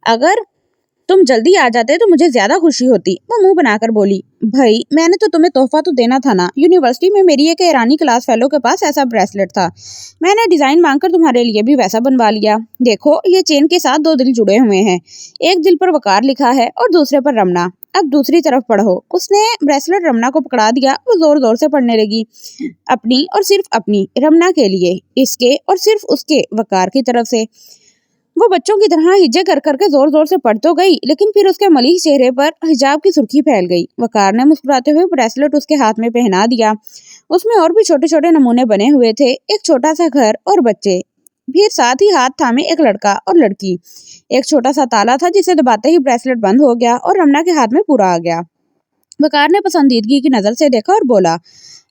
अगर तुम जल्दी आ जाते तो मुझे ज्यादा खुशी होती। वो मुंह बनाकर बोली। भाई, मैंने तो तुम्हें तोहफा तो देना था ना। यूनिवर्सिटी में मेरी एक ईरानी क्लास फेलो के पास ऐसा ब्रेसलेट था। मैंने डिजाइन मांगकर तुम्हारे लिए भी वैसा बनवा लिया। देखो, ये चेन के साथ 2 दिल जुड़े हुए हैं। एक दिल पर वकार लिखा है और दूसरे पर रमना। अब दूसरी तरफ पढ़ो। उसने ब्रेसलेट रमना को पकड़ा दिया। वो जोर जोर से पढ़ने लगी। अपनी और सिर्फ अपनी रमना के लिए, इसके और सिर्फ उसके वकार की तरफ से। वो बच्चों की तरह हिज्जे कर करके जोर जोर से पढ़ तो गई, लेकिन फिर उसके मलिह चेहरे पर हिजाब की सुर्खी फैल गई। वकार ने मुस्कुराते हुए ब्रेसलेट उसके हाथ में पहना दिया। उसमें और भी छोटे छोटे नमूने बने हुए थे। एक छोटा सा घर और बच्चे, फिर साथ ही हाथ थामे एक लड़का और लड़की। एक छोटा सा ताला था जिसे दबाते ही ब्रेसलेट बंद हो गया और रमना के हाथ में पूरा आ गया। वकार ने पसंदीदगी की नजर से देखा और बोला,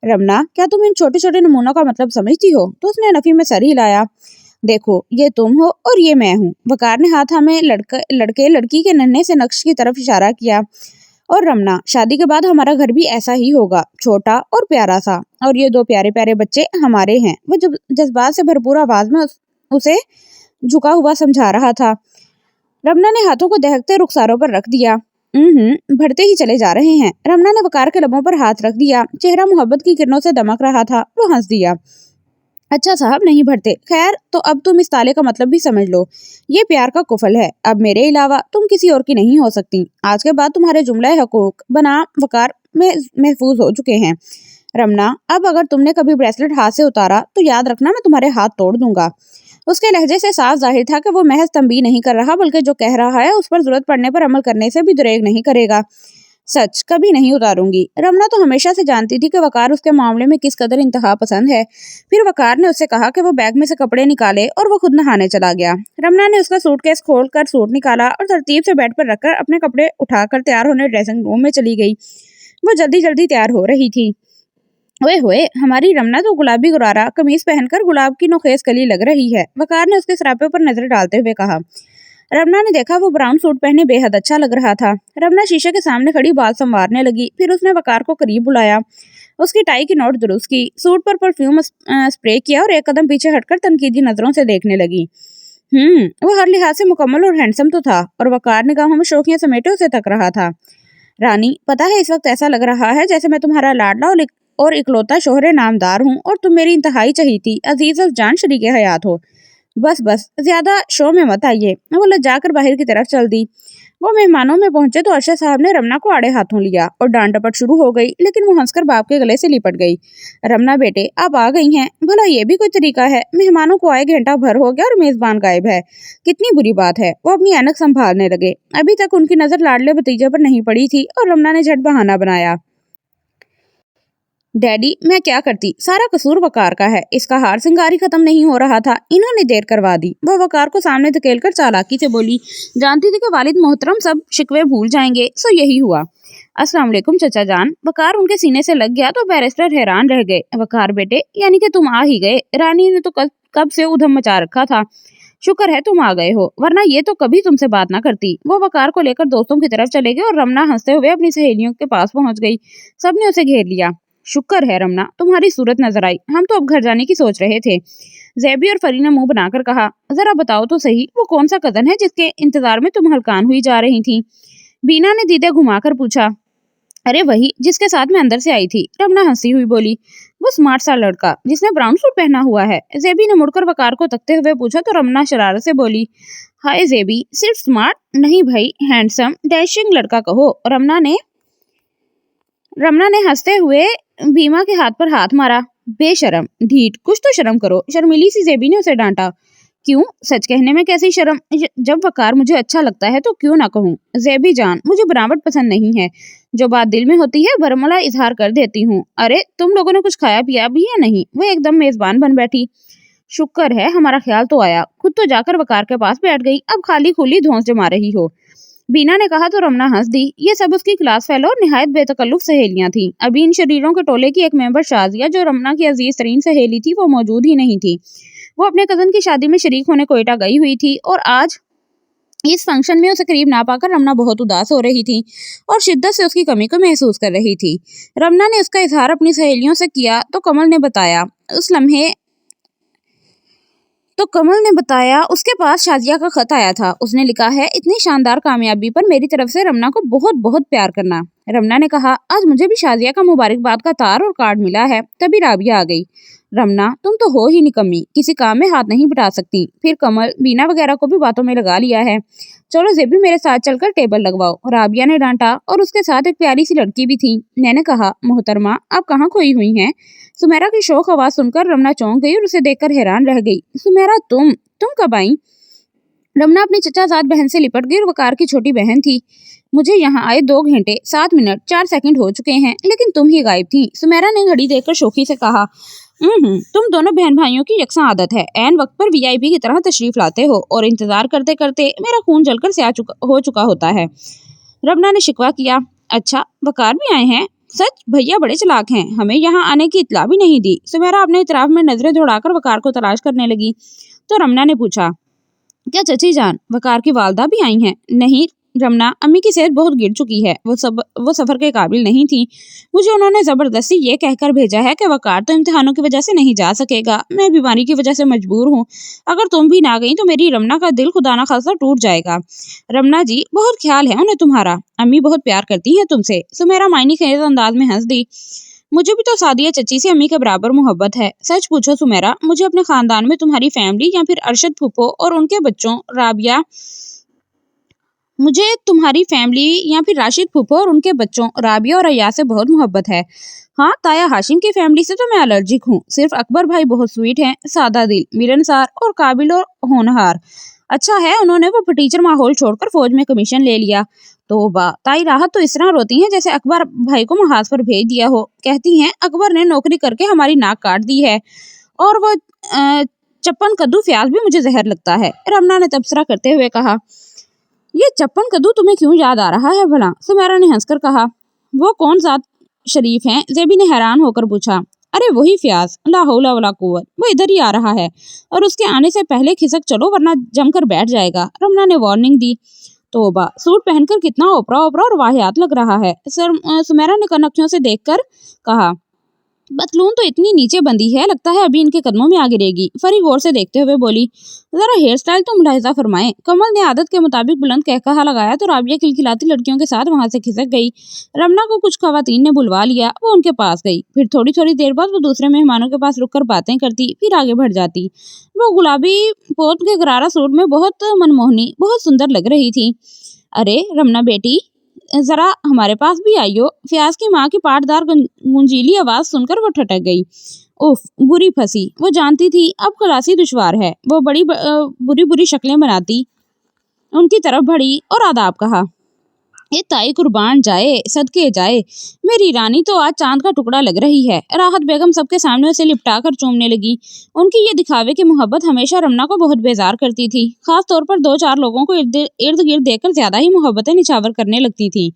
रमना, क्या तुम इन छोटे छोटे नमूनों का मतलब समझती हो? तो उसने नफी में सर हिलाया। देखो, ये तुम हो और ये मैं हूँ। वकार ने हाथ हमें लड़के लड़की के नन्हे से नक्श की तरफ इशारा किया। और रमना, शादी के बाद हमारा घर भी ऐसा ही होगा, छोटा और प्यारा सा। और ये 2 प्यारे प्यारे बच्चे हमारे हैं। वो जब जज्बात से भरपूर आवाज में उसे झुका हुआ समझा रहा था। रमना ने हाथों को दहकते रुखसारों पर रख दिया। बढ़ते ही चले जा रहे हैं। रमना ने वकार के लबों पर हाथ रख दिया। चेहरा मोहब्बत की किरणों से दमक रहा था। वो हंस दिया। अच्छा साहब, नहीं बढ़ते। खैर, तो अब तुम इस ताले का मतलब भी समझ लो। ये प्यार का कुफल है। अब मेरे अलावा तुम किसी और की नहीं हो सकती। आज के बाद तुम्हारे जुमला हकूक बना वकार में महफूज हो चुके हैं। रमना, अब अगर तुमने कभी ब्रेसलेट हाथ से उतारा तो याद रखना, मैं तुम्हारे हाथ तोड़ दूंगा। उसके लहजे से साफ जाहिर था कि वो महज तंबीह नहीं कर रहा, बल्कि जो कह रहा है उस पर जरूरत पड़ने पर अमल करने से भी दुरेग नहीं करेगा। सच, कभी नहीं उतारूंगी। रमना तो हमेशा से जानती थी कि वकार उसके मामले में किस कदर इंतहा पसंद है। फिर वकार ने उससे कहा कि वो बैग में से कपड़े निकाले और वो खुद नहाने चला गया। रमना ने उसका सूटकेस खोलकर सूट निकाला और तरतीब से बेड पर रखकर अपने कपड़े उठाकर तैयार होने ड्रेसिंग रूम में चली गई। वो जल्दी जल्दी तैयार हो रही थी। ओए होए, हमारी रमना तो गुलाबी गुरारा कमीज पहनकर गुलाब की नोखेस कली लग रही है। वकार ने उसके सरापे पर नजर डालते हुए कहा। रमना ने देखा वो ब्राउन सूट पहने बेहद अच्छा लग रहा था। रमना शीशे के सामने खड़ी बाल संवारने लगी। फिर उसने वकार को करीब बुलाया। उसकी टाई की नोट दुरुस्त की, सूट पर परफ्यूम स्प्रे किया और एक कदम पीछे हटकर तनकीदी नजरों से देखने लगी। वो हर लिहाज से मुकम्मल और हैंडसम तो था, और वकार निगाहों में शौकियां समेटे उसे तक रहा था। रानी, पता है इस वक्त ऐसा लग रहा है जैसे मैं तुम्हारा लाडला और इकलौता शोहरे नामदार हूँ और तुम मेरी इंतहाई चहीती अजीज और जान शरीके हयात हो। बस बस, ज्यादा शो में मत आइए। वो लज्जाकर बाहर की तरफ चल दी। वो मेहमानों में पहुंचे तो अरशद साहब ने रमना को आड़े हाथों लिया और डांट डपट शुरू हो गई, लेकिन वो हंसकर बाप के गले से लिपट गई। रमना बेटे, आप आ गई हैं। भला ये भी कोई तरीका है? मेहमानों को आए घंटा भर हो गया और मेजबान गायब है। कितनी बुरी बात है। वो अपनी ऐनक संभालने लगे। अभी तक उनकी नजर लाडले भतीजे पर नहीं पड़ी थी और रमना ने झट बहाना बनाया। डैडी, मैं क्या करती? सारा कसूर वकार का है। इसका हार सिंगार ही खत्म नहीं हो रहा था, इन्होंने देर करवा दी। वो वकार को सामने धकेलकर चालाकी से बोली। जानती थी कि वालिद मोहतरम सब शिकवे भूल जाएंगे, सो यही हुआ। अस्सलाम वालेकुम चचा जान। वकार उनके सीने से लग गया तो बैरिस्टर हैरान रह गए। वकार बेटे, यानी कि तुम आ ही गए। रानी ने तो कब से उधम मचा रखा था। शुक्र है तुम आ गए हो, वरना ये तो कभी तुमसे बात ना करती। वो वकार को लेकर दोस्तों की तरफ चले गए और रमना हंसते हुए अपनी सहेलियों के पास पहुंच गई। सबने उसे घेर लिया। शुक्र है रमना, तुम्हारी सूरत नजर आई। हम तो अब घर जाने की सोच रहे थे। जैबी और फरी ने मुंह बनाकर कहा। जरा बताओ तो सही, वो कौन सा कदन है जिसके इंतजार में तुम हलकान हुई जा रही थी? बीना ने दीदे घुमाकर पूछा। अरे वही जिसके साथ मैं अंदर से आई थी। रमना हंसी हुई बोली। वो स्मार्ट सा लड़का जिसने ब्राउन सूट पहना हुआ है। जेबी ने मुड़कर वकार को तकते हुए पूछा तो रमना शरारत से बोली। हाय जेबी, सिर्फ स्मार्ट नहीं भाई, हैंडसम डैशिंग लड़का कहो। रमना ने रमना ने हंसते हुए भीमा के हाथ पर हाथ मारा। बेशरम, ढीठ, कुछ तो शर्म करो। शर्मीली सी जेबी ने उसे डांटा। क्यों? सच कहने में कैसी शर्म? जब वकार मुझे अच्छा लगता है तो क्यों ना कहूँ। जेबी जान, मुझे बनावट पसंद नहीं है। जो बात दिल में होती है बरमला इजहार कर देती हूँ। अरे तुम लोगों ने कुछ खाया पिया भी या नहीं? वो एकदम मेजबान बन बैठी। शुक्र है हमारा ख्याल तो आया। खुद तो जाकर वकार के पास बैठ गई, अब खाली खुली धौंस जमा रही हो। बीना ने कहा तो रमना हंस दी। ये सब उसकी क्लास फेलो और निहायत बेतकल्लुफ सहेलियां थी। अभी इन शरीरों के टोले की एक मेंबर शाजिया, जो रमना की अजीज तरीन सहेली थी, वो मौजूद ही नहीं थी। वो अपने कजन की शादी में शरीक होने कोयटा गई हुई थी और आज इस फंक्शन में उसे करीब ना पाकर रमना बहुत उदास हो रही थी और शिद्दत से उसकी कमी को महसूस कर रही थी। रमना ने उसका इजहार अपनी सहेलियों से किया तो कमल ने बताया उसके पास शाजिया का खत आया था। उसने लिखा है, इतनी शानदार कामयाबी पर मेरी तरफ से रमना को बहुत बहुत प्यार करना। रमना ने कहा, आज मुझे भी शाजिया का मुबारकबाद का तार और कार्ड मिला है। तभी राबिया आ गई। रमना, तुम तो हो ही निकम्मी, किसी काम में हाथ नहीं बटा सकती। फिर कमल, बीना वगैरह को भी बातों में लगा लिया है। चलो जेबी मेरे साथ चलकर टेबल लगवाओ। राबिया ने डांटा और उसके साथ एक प्यारी सी लड़की भी थी। मैंने कहा, मोहतरमा आप कहाँ खोई हुई हैं? सुमेरा की शौक आवाज सुनकर रमना चौंक गई और उसे देखकर हैरान रह गई। सुमेरा, तुम कब आई? रमना अपनी चचाजाद बहन से लिपट गई और वकार की छोटी बहन थी। मुझे यहाँ आए 2 घंटे 7 मिनट 4 सेकंड हो चुके हैं, लेकिन तुम ही गायब थी। सुमेरा ने घड़ी देखकर शौकी से कहा, तुम दोनों बहन भाइयों की यकसा आदत है। ऐन वक्त पर वीआईपी की तरह तशरीफ लाते हो और इंतजार करते करते मेरा खून जलकर स्याह हो चुका होता है। रमना ने शिकवा किया। अच्छा, वकार भी आए हैं? सच? भैया बड़े चालाक हैं, हमें यहाँ आने की इत्तला भी नहीं दी। सुमेरा अपने इतराफ में नजरें दौड़ाकर वकार को तलाश करने लगी तो रमना ने पूछा, क्या चची जान, वकार की वालदा भी आई हैं? नहीं रमना, अम्मी की सेहत बहुत गिर चुकी है, वो सफर के काबिल नहीं थी। मुझे उन्होंने जबरदस्ती ये कहकर भेजा है कि वकार तो इम्तिहानों की वजह से नहीं जा सकेगा। मैं बीमारी की वजह से मजबूर हूँ। अगर तुम भी ना गई तो मेरी रमना का दिल खुदा ना खासा टूट जाएगा। रमना जी, बहुत ख्याल है उन्हें तुम्हारा। अम्मी बहुत प्यार करती है तुमसे। सुमेरा मायने खेज अंदाज में हंस दी। मुझे भी तो सादिया चची से अम्मी के बराबर मोहब्बत है। सच पूछो सुमेरा, मुझे अपने खानदान में तुम्हारी फैमिली या फिर अरशद फूफो और उनके बच्चों राबिया मुझे तुम्हारी फैमिली या फिर राशिद फूफो और उनके बच्चों राबिया और अय्या से बहुत मोहब्बत है। हाँ, ताया हाशिम की फैमिली से तो मैं एलर्जिक हूँ। सिर्फ अकबर भाई बहुत स्वीट हैं, सादा दिल, मिलनसार और काबिल और होनहार। अच्छा है उन्होंने वो टीचर माहौल छोड़कर फौज में कमीशन ले लिया। तौबा, ताई राहत तो इस तरह रोती हैं जैसे अकबर भाई को महाज पर भेज दिया हो। कहती हैं अकबर ने नौकरी करके हमारी नाक काट दी है और वो चप्पन कद्दू प्याज भी मुझे जहर लगता है। रमना ने तबसरा करते हुए कहा, ये चप्पन कद्दू तुम्हें क्यों याद आ रहा है भला? सुमेरा ने हंसकर कहा, वो कौन सा शरीफ हैं? जेबी ने हैरान होकर पूछा। अरे वही फ्याज, ला हौला वला कुव्वत, वो इधर ही आ रहा है और उसके आने से पहले खिसक चलो वरना जमकर बैठ जाएगा। रमना ने वार्निंग दी। तौबा, सूट पहनकर कितना ओपरा ओपरा और वाहियात लग रहा है। सुमेरा ने कनखियों से देखकर कहा, बतलून तो इतनी नीचे बंदी है, लगता है अभी इनके कदमों में आ गिरेगी। फरी गौर से देखते हुए बोली, जरा हेयर स्टाइल तो मुलाहिजा फरमाएं। कमल ने आदत के मुताबिक बुलंद कहकहा लगाया तो राबिया खिलखिलाती लड़कियों के साथ वहां से खिसक गई। रमना को कुछ खवातीन ने बुलवा लिया, वो उनके पास गई। फिर थोड़ी थोड़ी देर बाद वो दूसरे मेहमानों के पास रुककर बातें करती, फिर आगे बढ़ जाती। वो गुलाबी पोत के गरारा सूट में बहुत मनमोहनी, बहुत सुंदर लग रही थी। अरे रमना बेटी, जरा हमारे पास भी आइयो। फ्याज की माँ की पाटदार गुंजीली आवाज सुनकर वो ठटक गई। उफ, बुरी फंसी। वो जानती थी अब खलासी दुश्वार है। वो बड़ी बुरी बुरी शक्लें बनाती उनकी तरफ बढ़ी और आदाब कहा, ये ताई कुर्बान जाए, सदके जाए, मेरी रानी तो आज चांद का टुकड़ा लग रही है। राहत बेगम सबके सामने उसे लिपटा कर चूमने लगी। उनकी ये दिखावे की मोहब्बत हमेशा रमना को बहुत बेजार करती थी। खास तौर पर 2-4 लोगों को इर्द गिर्द देखकर ज्यादा ही मोहब्बतें निछावर करने लगती थी।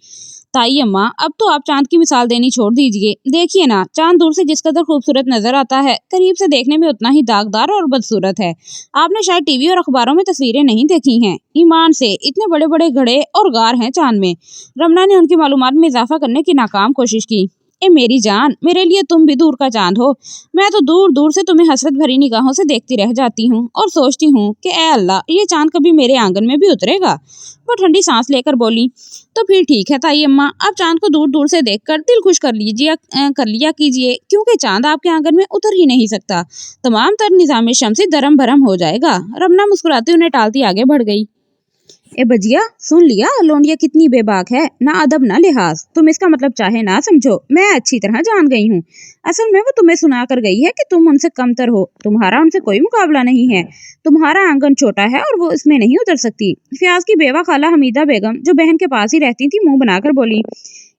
ताई अम्मा, अब तो आप चांद की मिसाल देनी छोड़ दीजिए। देखिए ना, चांद दूर से जिस कदर खूबसूरत नजर आता है, करीब से देखने में उतना ही दागदार और बदसूरत है। आपने शायद टीवी और अखबारों में तस्वीरें नहीं देखी हैं। ईमान से, इतने बड़े बड़े घड़े और गार हैं चांद में। रमना ने उनकी मालूमात में इजाफा करने की नाकाम कोशिश की। ए मेरी जान, मेरे लिए तुम भी दूर का चांद हो। मैं तो दूर दूर से तुम्हें हसरत भरी निगाहों से देखती रह जाती हूँ और सोचती हूँ कि ए अल्लाह, ये चांद कभी मेरे आंगन में भी उतरेगा। वो ठंडी सांस लेकर बोली, तो फिर ठीक है ताई अम्मा, आप चांद को दूर दूर से देखकर दिल खुश कर लिया कीजिए, क्योंकि चांद आपके आंगन में उतर ही नहीं सकता। तमाम तर निजाम शम्सी दरम भरम हो जाएगा। रमना मुस्कुराती उन्हें टालती आगे बढ़ गई। ए बजिया, सुन लिया लोंडिया कितनी बेबाक है, ना अदब ना लिहाज। तुम इसका मतलब चाहे ना समझो, मैं अच्छी तरह जान गई हूँ। असल में वो तुम्हें सुना कर गई है कि तुम उनसे कमतर हो, तुम्हारा उनसे कोई मुकाबला नहीं है, तुम्हारा आंगन छोटा है और वो इसमें नहीं उतर सकती। फयाज की बेवा खाला हमीदा बेगम, जो बहन के पास ही रहती थी, मुंह बनाकर बोली,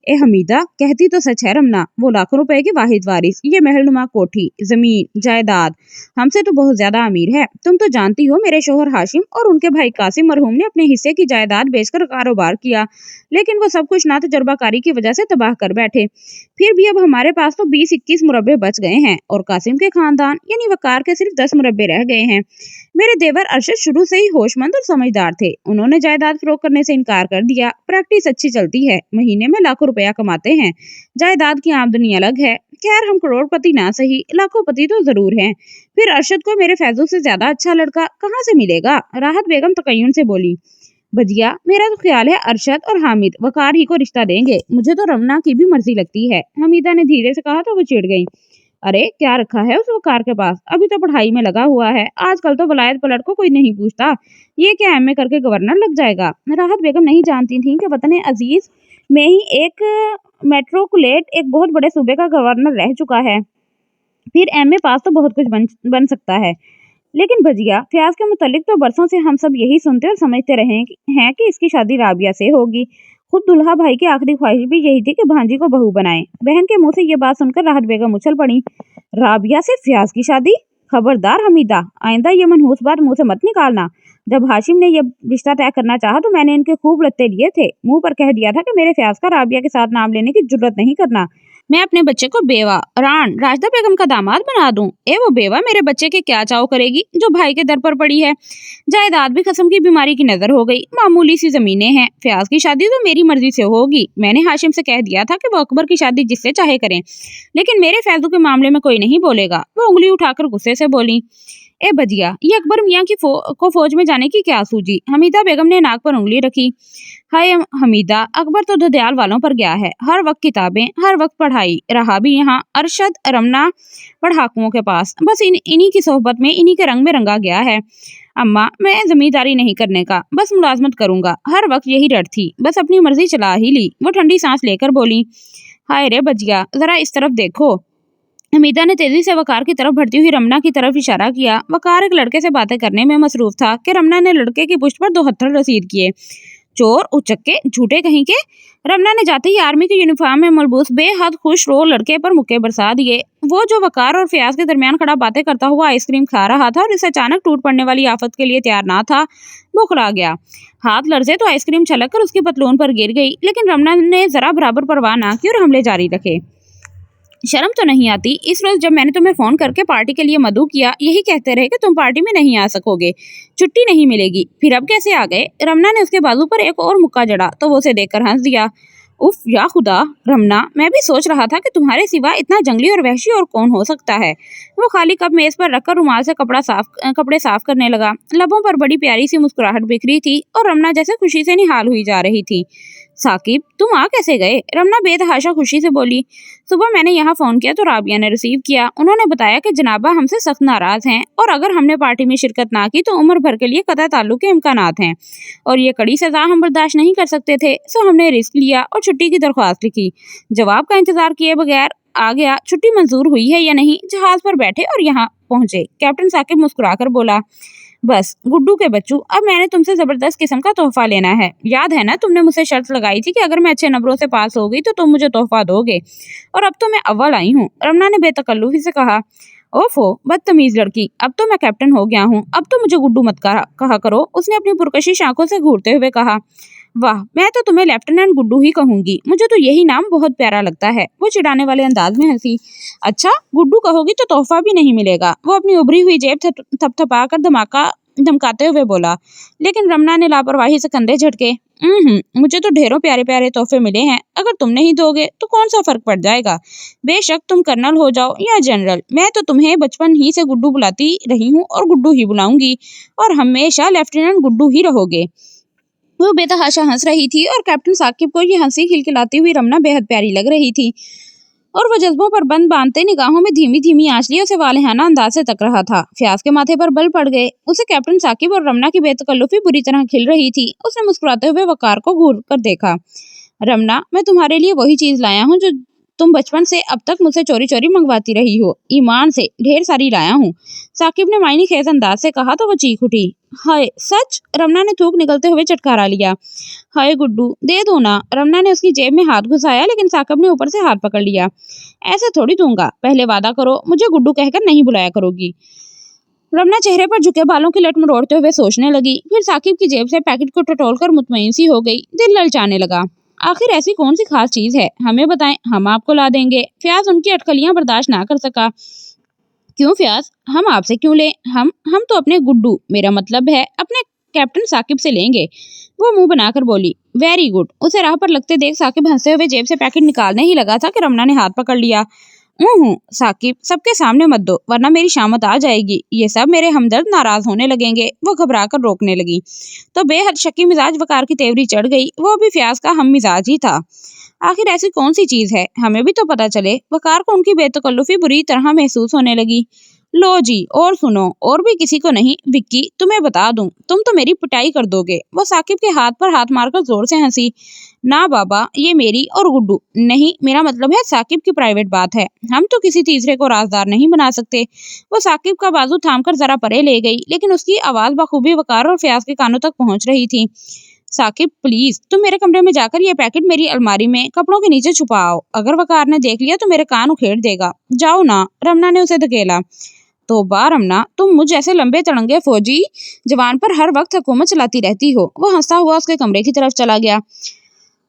ए हमीदा, कहती तो सच है रमना, वो लाखों रुपए की वाहिद वारिस, ये महलनुमा कोठी, जमीन, जायदाद हमसे तो बहुत ज्यादा अमीर है। तुम तो जानती हो मेरे शोहर हाशिम और उनके भाई कासिम मरहूम ने अपने हिस्से की जायदाद बेचकर कारोबार किया, लेकिन वो सब कुछ ना तजुर्बाकारी की वजह से तबाह कर बैठे। फिर भी अब हमारे पास तो 20-21 मुरब्बे बच गए हैं और कासिम के खानदान यानी वकार के सिर्फ 10 मुरब्बे रह गए हैं। मेरे देवर अरशद शुरू से ही होशमंद और समझदार थे, उन्होंने जायदाद फरोख्त करने से इनकार कर दिया। प्रैक्टिस अच्छी चलती है, महीने में लाखों रुपया कमाते हैं, जायदाद की आमदनी अलग है। खैर हम करोड़पति ना सही, लाखोंपति तो जरूर हैं। फिर अरशद को मेरे फैजू से ज्यादा अच्छा लड़का कहाँ से मिलेगा? राहत बेगम तकय्युन से बोली। भजिया, मेरा तो ख्याल है अरशद और हामिद वकार ही को रिश्ता देंगे, मुझे तो रमना की भी मर्जी लगती है। हमीदा ने धीरे से कहा तो वो चिढ़ गई। अरे क्या रखा है उस वकार के पास, अभी तो पढ़ाई में लगा हुआ है, आजकल तो वलायत पलट को कोई नहीं पूछता, ये क्या एमए करके गवर्नर लग जाएगा। राहत बेगम नहीं जानती थी कि वतन अजीज में ही एक मेट्रोकुलेट एक बहुत बड़े सूबे का गवर्नर रह चुका है, फिर एमए पास तो बहुत कुछ बन सकता है। लेकिन भजिया, फयाज के मुतालिक तो बरसों से हम सब यही सुनते और समझते रहे हैं कि इसकी शादी राबिया से होगी। खुद दुल्हा भाई की आखिरी ख्वाहिश भी यही थी कि भांजी को बहू बनाए। बहन के मुंह से ये बात सुनकर राहत बेगम उछल पड़ी। राबिया से फयाज की शादी? खबरदार हमीदा, आइंदा ये मनहूस बात मुंह से मत निकालना। जब हाशिम ने ये रिश्ता तय करना चाहा तो मैंने इनके खूब लत्ते लिए थे, मुंह पर कह दिया था कि मेरे फयाज का राबिया के साथ नाम लेने की जुर्रत नहीं करना। मैं अपने बच्चे को बेवा रान राजदा बेगम का दामाद बना दूं। वो बेवा मेरे बच्चे के क्या चाव करेगी जो भाई के दर पर पड़ी है। जायदाद भी खस्म की बीमारी की नजर हो गई, मामूली सी जमीनें हैं। फयाज की शादी तो मेरी मर्जी से होगी। मैंने हाशिम से कह दिया था कि वो अकबर की शादी जिससे चाहे करें, लेकिन मेरे फैजू के मामले में कोई नहीं बोलेगा। वो उंगली उठाकर गुस्से से बोली। ए बजिया, ये अकबर मियाँ की को फौज में जाने की क्या सूझी? हमीदा बेगम ने नाक पर उंगली रखी। हाय हमीदा, अकबर तो धदयाल वालों पर गया है, हर वक्त किताबें, हर वक्त पढ़ाई, रहा भी यहाँ अरशद रमना पढ़ाकुओं के पास, बस इन्हीं की सोहबत में इन्हीं के रंग में रंगा गया है। अम्मा, मैं जमींदारी नहीं करने का, बस मुलाजमत करूंगा, हर वक्त यही डर थी, बस अपनी मर्जी चला ही ली। वो ठंडी सांस लेकर बोली। हाय रे बजिया, जरा इस तरफ देखो। हमीदा ने तेजी से वकार की तरफ बढ़ती हुई रमना की तरफ इशारा किया। वकार एक लड़के से बातें करने में मसरूफ था कि रमना ने लड़के की पुष्ट पर 2 हत्थर रसीद किए। चोर, उचक्के, झूठे कहीं के। रमना ने जाते ही आर्मी की यूनिफॉर्म में मलबूस बेहद खुश रो लड़के पर मुक्के बरसा दिए। वो जो वकार और फयाज के दरमियान खड़ा बातें करता हुआ आइसक्रीम खा रहा था और इस अचानक टूट पड़ने वाली आफत के लिए तैयार ना था, बौखला गया। हाथ लड़से तो आइसक्रीम छलक कर उसकी पतलून पर गिर गई, लेकिन रमना ने जरा बराबर परवाह ना की और हमले जारी रखे। शर्म तो नहीं आती? इस रोज जब मैंने तुम्हें फोन करके पार्टी के लिए मदऊ किया, यही कहते रहे कि तुम पार्टी में नहीं आ सकोगे, छुट्टी नहीं मिलेगी, फिर अब कैसे आ गए? रमना ने उसके बाजू पर एक और मुक्का जड़ा तो वो उसे देखकर हंस दिया। उफ या खुदा रमना, मैं भी सोच रहा था कि तुम्हारे सिवा इतना जंगली और वहशी और कौन हो सकता है। वो खाली कप मेज पर रखकर रुमाल से कपड़े साफ करने लगा। लबों पर बड़ी प्यारी सी मुस्कुराहट बिखरी थी और रमना जैसे खुशी से निहाल हुई जा रही थी। साकिब, तुम आ कैसे गए? रमना बेतहाशा खुशी से बोली। सुबह मैंने यहाँ फोन किया तो राबिया ने रिसीव किया। उन्होंने बताया कि जनाबा हमसे सख्त नाराज हैं और अगर हमने पार्टी में शिरकत ना की तो उम्र भर के लिए कतई ताल्लुक के इम्कानात हैं और ये कड़ी सजा हम बर्दाश्त नहीं कर सकते थे। सो हमने रिस्क लिया और छुट्टी की दरख्वास्त लिखी। जवाब का इंतजार किए बगैर आ गया। छुट्टी मंजूर हुई है या नहीं, जहाज पर बैठे और यहाँ पहुंचे। कैप्टन साकिब मुस्कुराकर बोला। बस गुड्डू के बच्चू, अब मैंने तुमसे जबरदस्त किस्म का तोहफा लेना है। याद है ना, तुमने मुझसे शर्त लगाई थी कि अगर मैं अच्छे नंबरों से पास हो गई तो तुम मुझे तोहफा दोगे, और अब तो मैं अव्वल आई हूँ। रमना ने बेतकल्लुफी से कहा। ओफो बदतमीज लड़की, अब तो मैं कैप्टन हो गया हूँ, अब तो मुझे गुड्डू मत कहा करो, उसने अपनी पुरकशिश आंखों से घूरते हुए कहा। वाह, मैं तो तुम्हें लेफ्टिनेंट गुड्डू ही कहूंगी, मुझे तो यही नाम बहुत प्यारा लगता है। वो चिढ़ाने वाले अंदाज में हंसी। अच्छा, गुड्डू कहोगी तो तोहफा भी नहीं मिलेगा। वो अपनी उभरी हुई जेब थपथपा कर धमकाते हुए बोला। लेकिन रमना ने लापरवाही से कंधे झटके। मुझे तो ढेरों प्यारे प्यारे तोहफे मिले हैं, अगर तुम नहीं दोगे तो कौन सा फर्क पड़ जाएगा। बेशक तुम कर्नल हो जाओ या जनरल, मैं तो तुम्हें बचपन ही से गुड्डू बुलाती रही हूँ और गुड्डू ही बुलाऊंगी, और हमेशा लेफ्टिनेंट गुड्डू ही रहोगे। वो बेतहाशा हंस रही थी और कैप्टन साकिब को ये हंसी खिलखिलाती हुई रमना बेहद प्यारी लग रही थी। और वो जज्बों पर बंद बांधते निगाहों में धीमी धीमी आंचलियों से वालेहाना अंदाज से तक रहा था। फयाज के माथे पर बल पड़ गए। उसे कैप्टन साकिब और रमना की बेतकल्लुफी बुरी तरह खिल रही थी। उसने मुस्कुराते हुए वकार को घूर कर देखा। रमना, मैं तुम्हारे लिए वही चीज लाया हूँ जो तुम बचपन से अब तक मुझसे चोरी चोरी मंगवाती रही हो। ईमान से ढेर सारी लाया हूँ। साकिब ने मायनी खेज अंदाज से कहा तो वो चीख उठी। हाय सच? रमना ने थूक निकलते हुए चटकारा लिया। हाय गुड्डू, दे दो ना। रमना ने उसकी जेब में हाथ घुसाया, लेकिन साकिब ने ऊपर से हाथ पकड़ लिया। ऐसे थोड़ी दूंगा, पहले वादा करो मुझे गुड्डू कहकर नहीं बुलाया करोगी। रमना चेहरे पर झुके बालों की लट मरोड़ते हुए सोचने लगी। फिर साकिब की जेब से पैकेट को टटोल कर मुतमईन सी हो गई। दिल ललचाने लगा। आखिर ऐसी कौन सी खास चीज है, हमें बताएं, हम आपको ला देंगे। फयाज उनकी अटकलियां बर्दाश्त ना कर सका। क्यों फयाज, हम आपसे क्यों ले? हम तो अपने गुड्डू, मेरा मतलब है अपने कैप्टन साकिब से लेंगे। वो मुंह बनाकर बोली। Very good. उसे राह पर लगते देख साकिब हंसते हुए जेब से पैकेट निकालने ही लगा था कि रमना ने हाथ पकड़ लिया। साकिब, सबके सामने मत दो वरना मेरी शामत आ जाएगी। ये सब मेरे हमदर्द नाराज होने लगेंगे। वो घबरा कर रोकने लगी तो बेहद शकी मिजाज वकार की तेवरी चढ़ गई। वो भी फयाज का हम मिजाज ही था। आखिर ऐसी कौन सी चीज है, हमें भी तो पता चले। वकार को उनकी बेतकल्लुफी बुरी तरह महसूस होने लगी। लो जी, और सुनो, और भी किसी को नहीं, विक्की तुम्हें बता दूं, तुम तो मेरी पिटाई कर दोगे। वो साकिब के हाथ पर हाथ मारकर जोर से हंसी। ना बाबा, ये मेरी और गुड्डू, नहीं मेरा मतलब है साकिब की प्राइवेट बात है। हम तो किसी तीसरे को राजदार नहीं बना सकते। वो साकिब का बाजू थामकर जरा परे ले गई, लेकिन उसकी आवाज बखूबी वकार और फयाज के कानों तक पहुंच रही थी। साकिब प्लीज, तुम मेरे कमरे में जाकर ये पैकेट मेरी अलमारी में कपड़ों के नीचे छुपाओ। अगर वकार ने देख लिया तो मेरे कान उखेड़ देगा। जाओ ना। रमना ने उसे धकेला। तौबा रमना, तुम मुझ जैसे लंबे तड़ंगे फौजी जवान पर हर वक्त हुकूमत चलाती रहती हो। वो हंसता हुआ उसके कमरे की तरफ चला गया।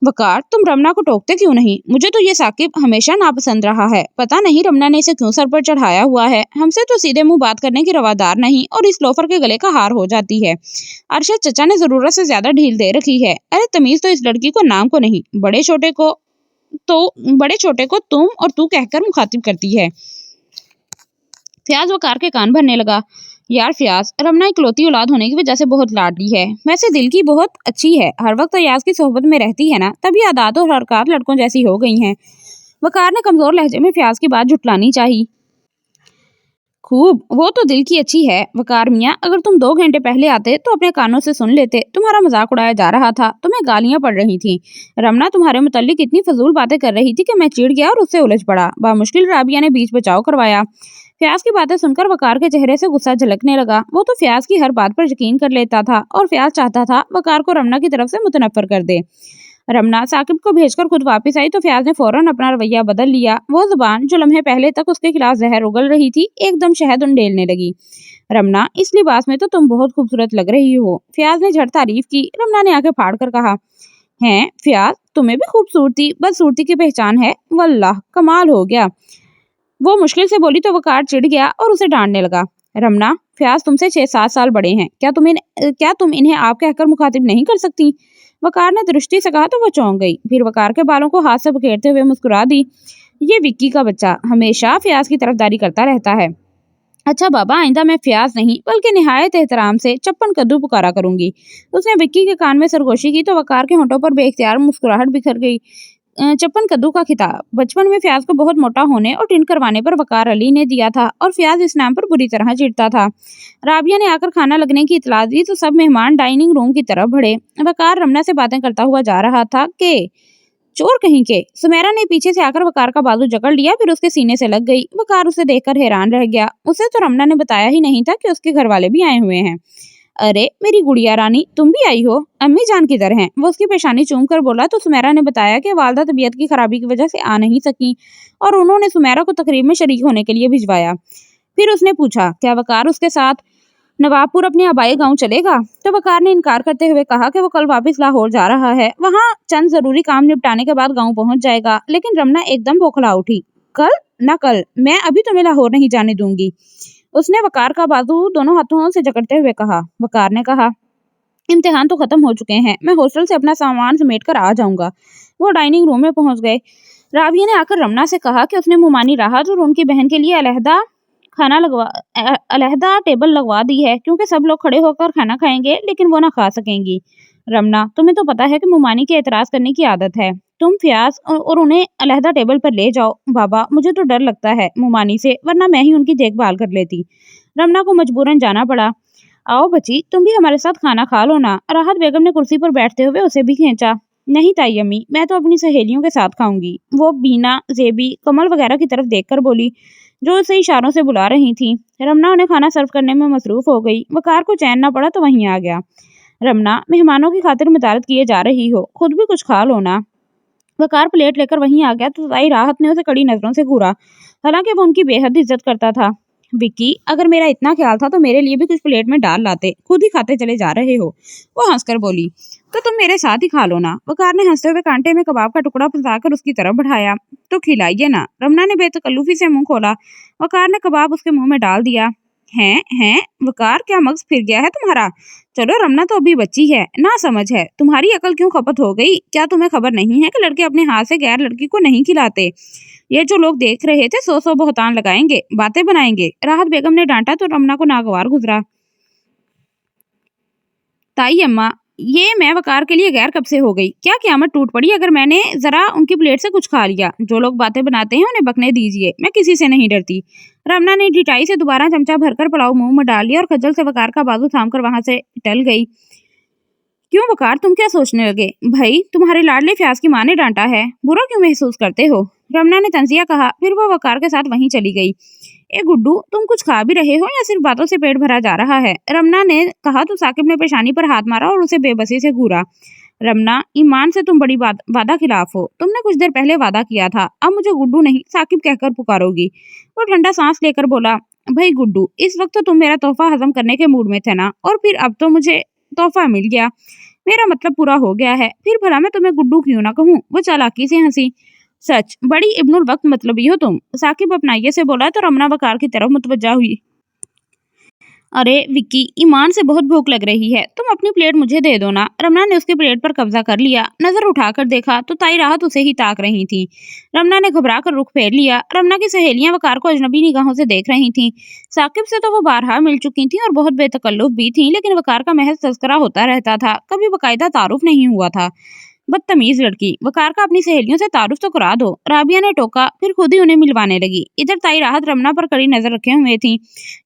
वकार, तुम रमना को टोकते क्यों नहीं? मुझे तो ये साकिब हमेशा नापसंद रहा है। पता नहीं रमना ने इसे क्यों सर पर चढ़ाया हुआ है। हमसे तो सीधे मुंह बात करने की रवादार नहीं और इस लोफर के गले का हार हो जाती है। अरशद चचा ने जरूरत से ज्यादा ढील दे रखी है। अरे तमीज तो इस लड़की को नाम को नहीं, बड़े छोटे को तुम और तू कहकर मुखातिब करती है। फयाज वकार के कान भरने लगा। यार फयाज, रमना इकलौती औलाद होने की वजह से बहुत लाडली है। वैसे दिल की बहुत अच्छी है। हर वक्त अयाज की सोहबत में रहती है ना, तभी आदात और हरकत लड़कों जैसी हो गई हैं। वकार ने कमजोर लहजे में फयाज की बात झुटलानी चाहिए। खूब, वो तो दिल की अच्छी है। वकार मियाँ, अगर तुम 2 घंटे पहले आते तो अपने कानों से सुन लेते। तुम्हारा मजाक उड़ाया जा रहा था, तुम्हें गालियां पड़ रही थी। रमना तुम्हारे मुतल्लिक इतनी फजूल बातें कर रही थी कि मैं चिढ़ गया और उससे उलझ पड़ा। बामुश्किल राबिया ने बीच बचाव करवाया। फयाज की बातें सुनकर वकार के चेहरे से गुस्सा झलकने लगा। वो तो फयाज की हर बात पर यकीन कर लेता था और फयाज चाहता था वकार को रमना की तरफ से मुतनफर कर दे। रमना साकिब को भेजकर खुद वापस आई तो फयाज ने फौरन अपना रवैया बदल लिया। वो जुबान जो लम्हे पहले तक उसके खिलाफ जहर उगल रही थी, एकदम शहद उंडेलने लगी। रमना, इस लिबास में तो तुम बहुत खूबसूरत लग रही हो। फयाज ने झट तारीफ की। रमना ने आंखें फाड़ कर कहा, हैं फयाज, तुम्हें भी खूबसूरती बदसूरती की पहचान है? वल्लाह कमाल हो गया। वो मुश्किल से बोली तो वकार चिढ़ गया और उसे डांटने लगा। रमना, फयाज तुमसे 6-7 साल बड़े हैं। क्या तुम इन्हें आप कहकर मुखातिब नहीं कर सकती? वकार ने दृष्टि से कहा तो वो चौंक गई। फिर वकार के बालों को हाथ से पकड़ते हुए मुस्कुरा दी। ये विक्की का बच्चा हमेशा फयाज की तरफदारी करता रहता है। अच्छा बाबा, आइंदा मैं फयाज नहीं बल्कि निहायत एहतराम से चप्पन कद्दू पुकारा करूंगी। उसने विक्की के कान में सरगोशी की तो वकार के होंठों पर बेइख्तियार मुस्कुराहट बिखर गई। चप्पन कद्दू का खिताब बचपन में फयाज को बहुत मोटा होने और टिन करवाने पर वकार अली ने दिया था और फयाज इस नाम पर बुरी तरह चिढ़ता था। राबिया ने आकर खाना लगने की इतला दी तो सब मेहमान डाइनिंग रूम की तरफ बढ़े। वकार रमना से बातें करता हुआ जा रहा था कि चोर कहीं के। सुमेरा ने पीछे से आकर वकार का बाजू जकड़ लिया, फिर उसके सीने से लग गई। वकार उसे देखकर हैरान रह गया। उसे तो रमना ने बताया ही नहीं था कि उसके घर वाले भी आए हुए हैं। अरे मेरी गुड़िया रानी, तुम भी आई हो? अम्मी जान किधर हैं? वो उसकी पेशानी चूम कर बोला तो सुमेरा ने बताया कि वालदा तबीयत की खराबी की वजह से आ नहीं सकी और उन्होंने सुमेरा को तकरीब में शरीक होने के लिए भिजवाया। फिर उसने पूछा, क्या वकार उसके साथ नवाबपुर अपने आबाई गांव चलेगा? तो वकार ने इनकार करते हुए कहा कि वो कल वापस लाहौर जा रहा है, वहाँ चंद जरूरी काम निपटाने के बाद गाँव पहुंच जाएगा। लेकिन रमना एकदम बौखला उठी। कल न कल, मैं अभी तुम्हें लाहौर नहीं जाने दूंगी। उसने वकार का बाजू दोनों हाथों से जकड़ते हुए कहा। वकार ने कहा, इम्तिहान तो खत्म हो चुके हैं, मैं हॉस्टल से अपना सामान समेट कर आ जाऊंगा। वो डाइनिंग रूम में पहुंच गए। राबिया ने आकर रमना से कहा कि उसने मुमानी राहत और उनकी बहन के लिए अलहदा टेबल लगवा दी है, क्योंकि सब लोग खड़े होकर खाना खाएंगे लेकिन वो ना खा सकेंगी। रमना, तुम्हें तो पता है कि मुमानी के एतराज करने की आदत है। तुम फयाज और उन्हें अलहदा टेबल पर ले जाओ। बाबा मुझे तो डर लगता है मुमानी से, वरना मैं ही उनकी देखभाल कर लेती। रमना को मजबूरन जाना पड़ा। आओ बच्ची, तुम भी हमारे साथ खाना खा लो ना। राहत बेगम ने कुर्सी पर बैठते हुए उसे भी खींचा। नहीं ताई अम्मी, मैं तो अपनी सहेलियों के साथ खाऊंगी। वो बीना, जेबी, कमल वगैरह की तरफ देखकर बोली, जो उसे इशारों से बुला रही थी। रमना उन्हें खाना सर्व करने में मसरूफ हो गई। वकार को चैन न पड़ा तो वहीं आ गया। रमना, मेहमानों की खातिर मुतारत किए जा रही हो, खुद भी कुछ खा लो ना। वकार प्लेट लेकर वहीं आ गया तो ताई राहत ने उसे कड़ी नजरों से घूरा, हालांकि वो उनकी बेहद इज्जत करता था। विक्की, अगर मेरा इतना ख्याल था तो मेरे लिए भी कुछ प्लेट में डाल लाते, खुद ही खाते चले जा रहे हो। वो हंसकर बोली, तो तुम मेरे साथ ही खा लो ना। वकार ने हंसते हुए कांटे में कबाब का टुकड़ा फंसाकर उसकी तरफ बढ़ाया। तो खिलाइए ना। रमना ने बेतकल्लुफी से मुंह खोला। वकार ने कबाब उसके मुंह में डाल दिया। हैं वकार, क्या मगज फिर गया है तुम्हारा? चलो, रमना तो अभी बच्ची है, ना समझ है। तुम्हारी अकल क्यों खपत हो गई? क्या तुम्हें खबर नहीं है कि लड़के अपने हाथ से गैर लड़की को नहीं खिलाते? ये जो लोग देख रहे थे 100 बहुतान लगाएंगे, बातें बनाएंगे। राहत बेगम ने डांटा तो रमना को नागवार गुजरा। ताई अम्मा, ये मैं वकार के लिए गैर कब से हो गई? क्या क़यामत टूट पड़ी अगर मैंने जरा उनकी प्लेट से कुछ खा लिया? जो लोग बातें बनाते हैं उन्हें बकने दीजिए, मैं किसी से नहीं डरती। रमना ने ढिठाई से दोबारा चमचा भरकर पुलाव मुंह में डाल लिया और खज्जल से वकार का बाजू थामकर वहां से टल गई। क्यों वकार, तुम क्या सोचने लगे? भाई, तुम्हारे लाडले फयाज की माँ ने डांटा है, बुरा क्यों महसूस करते हो? रमना ने तंजिया कहा। फिर वो वकार के साथ वहीं चली गई। ए गुड्डू, तुम कुछ खा भी रहे हो या सिर्फ बातों से पेट भरा जा रहा है? रमना ने कहा तो साकिब ने पेशानी पर हाथ मारा और उसे बेबसी से घूरा। रमना, ईमान से तुम बड़ी वादा खिलाफ हो। तुमने कुछ देर पहले वादा किया था, अब मुझे गुड्डू नहीं साकिब कहकर पुकारोगी। वो ठंडा सांस लेकर बोला, भाई गुड्डू, इस वक्त तो तुम मेरा तोहफा हजम करने के मूड में थे ना, और फिर अब तो मुझे तोहफा मिल गया, मेरा मतलब पूरा हो गया है, फिर भला मैं तुम्हें गुड्डू क्यों ना कहूँ। वो चालाकी से हंसी। सच बड़ी इब्नुल वक्त मतलबी हो तुम, साकिब अपनाइये से बोला तो रमना वकार की तरफ मुतवज्जा हुई। अरे विक्की, ईमान से बहुत भूख लग रही है, तुम अपनी प्लेट मुझे दे दो ना। रमना ने उसकी प्लेट पर कब्जा कर लिया। नजर उठाकर देखा तो ताई राहत उसे ही ताक रही थी। रमना ने घबरा कर रुख फेर लिया। रमना की सहेलियां वकार को अजनबी निगाहों से देख रही थीं। साकिब से तो वो बारहा मिल चुकी थीं और बहुत बेतकल्लुफ भी थीं, लेकिन वकार का महज तज़किरा होता रहता था, कभी बाकायदा तारुफ नहीं हुआ था। बदतमीज लड़की, वकार का अपनी सहेलियों से तारुफ तो करा दो। राबिया ने टोका, फिर खुद ही उन्हें मिलवाने लगी। इधर ताई राहत रमना पर कड़ी नजर रखे हुए थी,